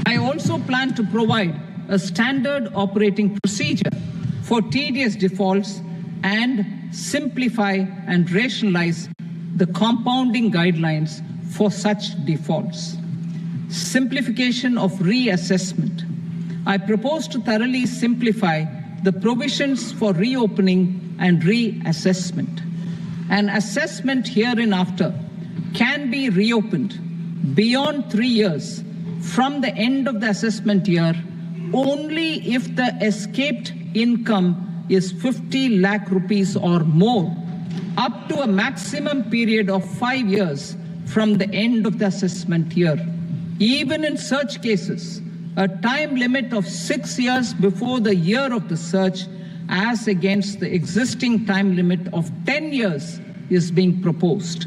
I also plan to provide a standard operating procedure for TDS defaults and simplify and rationalize the compounding guidelines for such defaults. Simplification of reassessment. I propose to thoroughly simplify the provisions for reopening and reassessment. An assessment hereinafter can be reopened beyond 3 years from the end of the assessment year only if the escaped income is 50 lakh rupees or more, up to a maximum period of 5 years from the end of the assessment year. Even in such cases, a time limit of 6 years before the year of the search, as against the existing time limit of 10 years, is being proposed.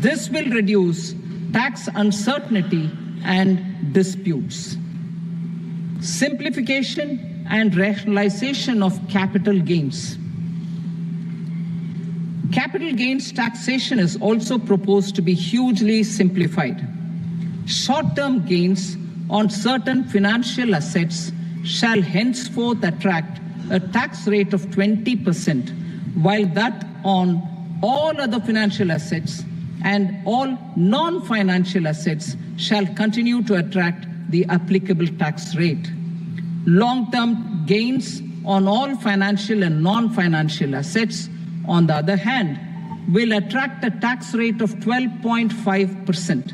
This will reduce tax uncertainty and disputes. Simplification and rationalization of capital gains. Capital gains taxation is also proposed to be hugely simplified. Short-term gains on certain financial assets shall henceforth attract a tax rate of 20%, while that on all other financial assets and all non-financial assets shall continue to attract the applicable tax rate. Long-term gains on all financial and non-financial assets, on the other hand, will attract a tax rate of 12.5%.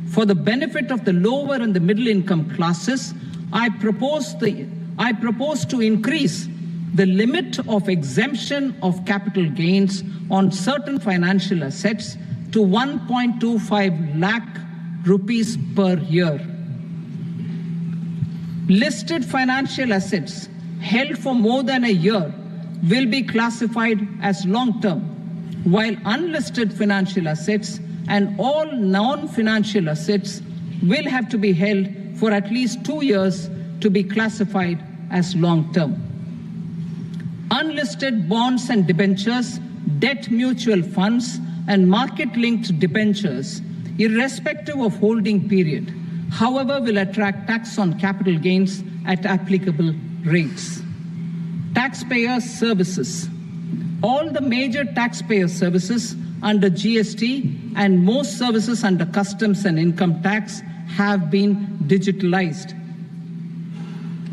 For the benefit of the lower and the middle income classes, I propose to increase the limit of exemption of capital gains on certain financial assets to 1.25 lakh rupees per year. Listed financial assets held for more than a year will be classified as long-term, while unlisted financial assets and all non-financial assets will have to be held for at least 2 years to be classified as long-term. Unlisted bonds and debentures, debt mutual funds, and market-linked debentures, irrespective of holding period, however, will attract tax on capital gains at applicable rates. Taxpayer services. All the major taxpayer services under GST and most services under customs and income tax have been digitalized.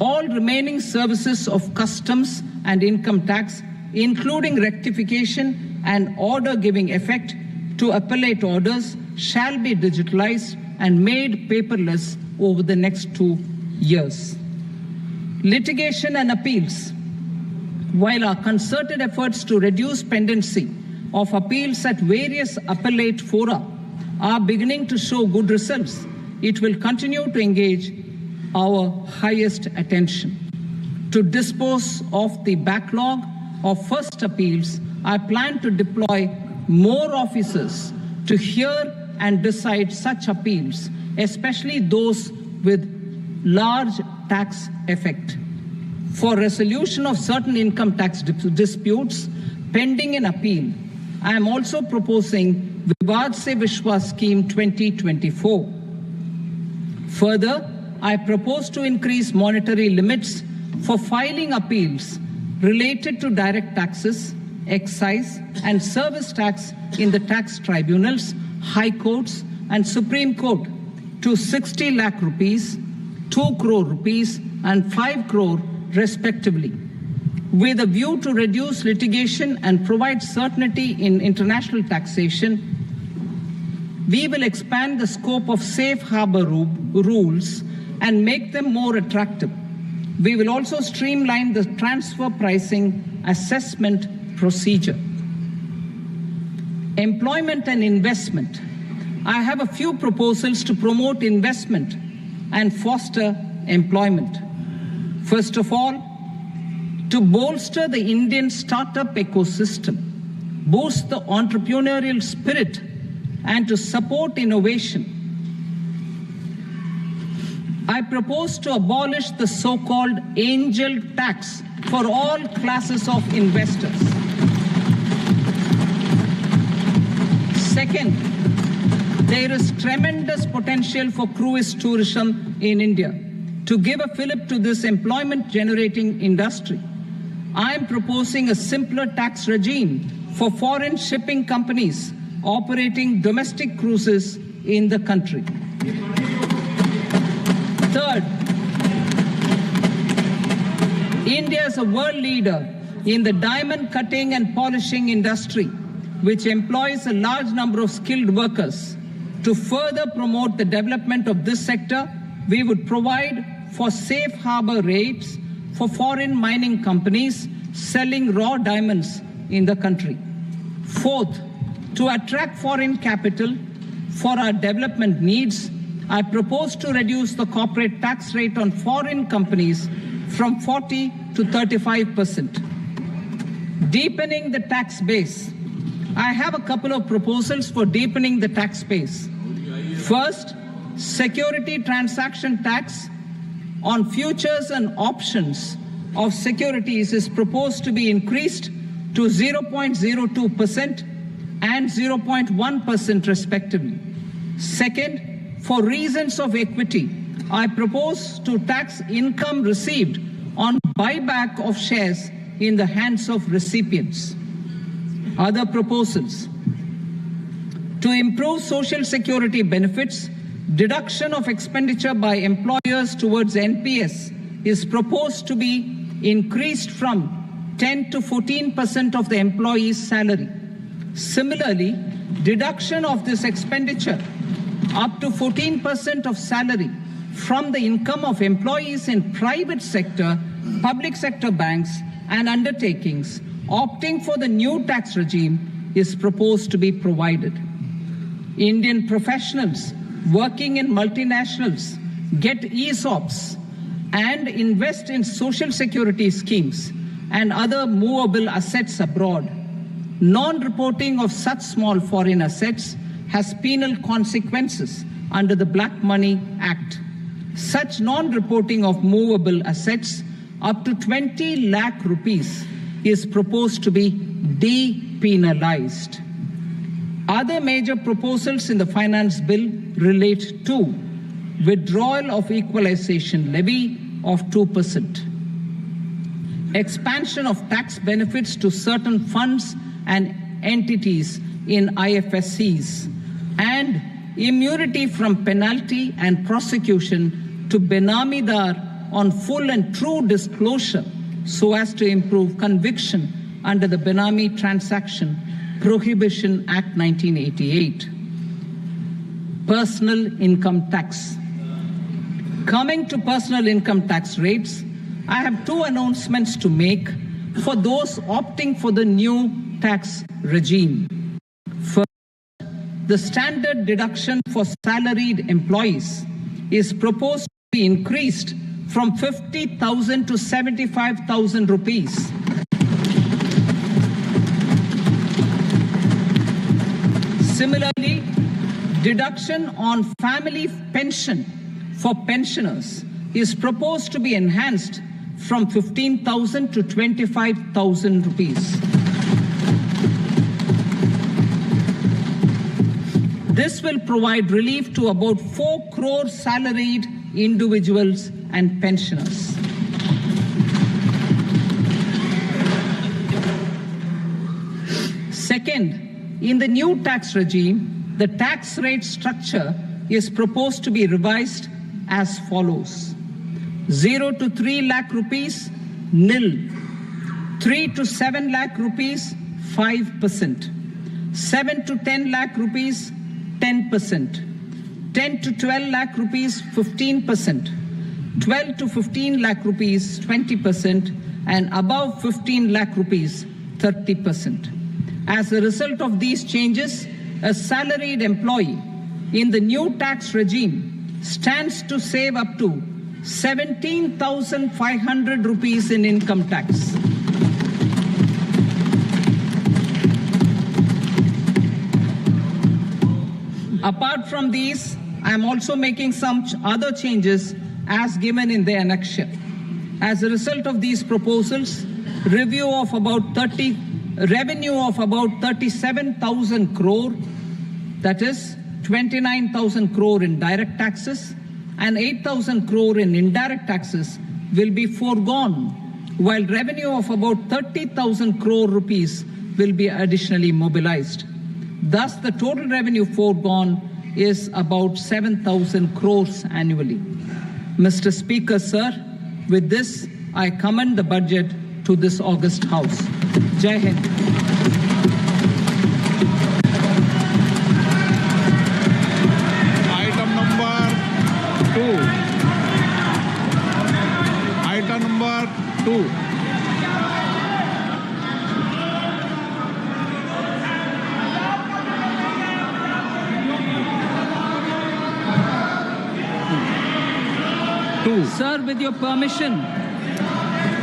All remaining services of customs and income tax, including rectification and order giving effect to appellate orders, shall be digitalized and made paperless over the next 2 years. Litigation and appeals. While our concerted efforts to reduce pendency of appeals at various appellate fora are beginning to show good results, it will continue to engage our highest attention. To dispose of the backlog of first appeals, I plan to deploy more officers to hear and decide such appeals, especially those with large tax effect. For resolution of certain income tax disputes pending in appeal, I am also proposing Vivad Se Vishwas Scheme 2024. Further, I propose to increase monetary limits for filing appeals related to direct taxes, excise, and service tax in the tax tribunals, high courts, and Supreme Court to 60 lakh rupees, 2 crore rupees, and 5 crore respectively. With a view to reduce litigation and provide certainty in international taxation, we will expand the scope of safe harbor rules and make them more attractive. We will also streamline the transfer pricing assessment procedure. Employment and investment. I have a few proposals to promote investment and foster employment. First of all, to bolster the Indian startup ecosystem, boost the entrepreneurial spirit, and to support innovation, I propose to abolish the so-called angel tax for all classes of investors. Second, there is tremendous potential for cruise tourism in India. To give a fillip to this employment-generating industry, I am proposing a simpler tax regime for foreign shipping companies operating domestic cruises in the country. Third, India is a world leader in the diamond cutting and polishing industry, which employs a large number of skilled workers. To further promote the development of this sector, we would provide for safe harbor rates for foreign mining companies selling raw diamonds in the country. Fourth, to attract foreign capital for our development needs, I propose to reduce the corporate tax rate on foreign companies from 40 to 35%. Deepening the tax base. I have a couple of proposals for deepening the tax base. First, security transaction tax on futures and options of securities is proposed to be increased to 0.02% and 0.1% respectively. Second, for reasons of equity, I propose to tax income received on buyback of shares in the hands of recipients. Other proposals. To improve social security benefits, deduction of expenditure by employers towards NPS is proposed to be increased from 10 to 14% of the employee's salary. Similarly, deduction of this expenditure up to 14% of salary from the income of employees in private sector, public sector banks, and undertakings opting for the new tax regime is proposed to be provided. Indian professionals working in multinationals get ESOPs and invest in social security schemes and other movable assets abroad. Non-reporting of such small foreign assets has penal consequences under the Black Money Act. Such non-reporting of movable assets up to 20 lakh rupees is proposed to be depenalized. Other major proposals in the finance bill relate to withdrawal of equalization levy of 2%, expansion of tax benefits to certain funds and entities in IFSCs, and immunity from penalty and prosecution to Benamidar on full and true disclosure so as to improve conviction under the Benami Transaction Prohibition Act 1988. Personal income tax. Coming to personal income tax rates, I have two announcements to make for those opting for the new tax regime. First, the standard deduction for salaried employees is proposed to be increased from 50,000 to 75,000 rupees. Similarly, deduction on family pension for pensioners is proposed to be enhanced from 15,000 to 25,000 rupees. This will provide relief to about 4 crore salaried individuals and pensioners. Second, in the new tax regime, the tax rate structure is proposed to be revised as follows. 0 to 3 lakh rupees, nil. 3 to 7 lakh rupees, 5%. 7 to 10 lakh rupees, 10%. 10 to 12 lakh rupees, 15%. 12 to 15 lakh rupees, 20%. And above 15 lakh rupees, 30%. As a result of these changes, a salaried employee in the new tax regime stands to save up to 17,500 rupees in income tax. Apart from these, I am also making some other changes as given in the annexure. As a result of these proposals, revenue of about 37,000 crore That is 29,000 crore in direct taxes and 8,000 crore in indirect taxes will be foregone, while revenue of about 30,000 crore rupees will be additionally mobilized. Thus, the total revenue foregone is about 7,000 crores annually. Mr. Speaker, sir, with this, I commend the budget to this august House. Jai Hind.
Item number 2. Item number 2.
Sir, with your permission,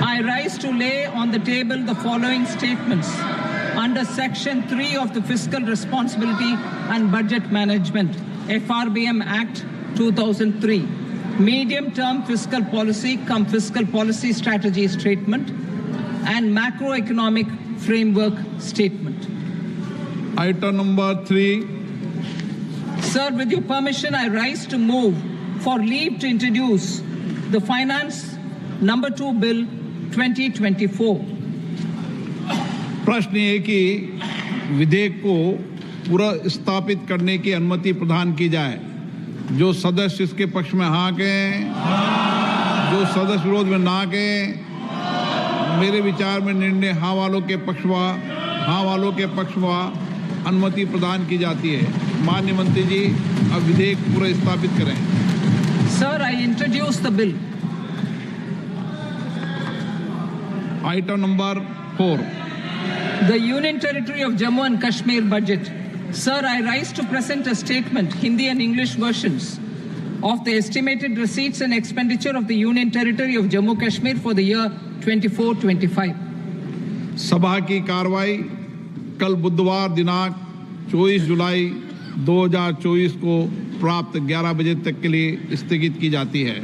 I rise to lay on the table the following statements under Section 3 of the Fiscal Responsibility and Budget Management, FRBM Act 2003, Medium-Term Fiscal Policy cum Fiscal Policy Strategy Statement and Macroeconomic Framework Statement.
Item number 3.
Sir, with your permission, I rise to move for leave to introduce the Finance Number 2 Bill 2024.
प्रश्न ये कि विधेयक को पूरा स्थापित करने की अनुमति प्रदान की जाए। जो सदस्य इसके पक्ष में हाँ कहें, जो सदस्य विरोध में ना कहें। मेरे विचार में निर्णय हाँ वालों के पक्ष में अनुमति प्रदान की जाती है। माननीय मंत्री जी, अब विधेयक पूरा स्थापित करें।
Sir, I introduce the bill.
Item number 4.
The Union Territory of Jammu and Kashmir budget. Sir, I rise to present a statement, Hindi and English versions, of the estimated receipts and expenditure of the Union Territory of Jammu and Kashmir for the year 24-25.
सभा की कार्रवाई कल बुधवार दिनांक 24 जुलाई 2024 को प्राप्त 11 बजे तक के लिए स्थगित की जाती है।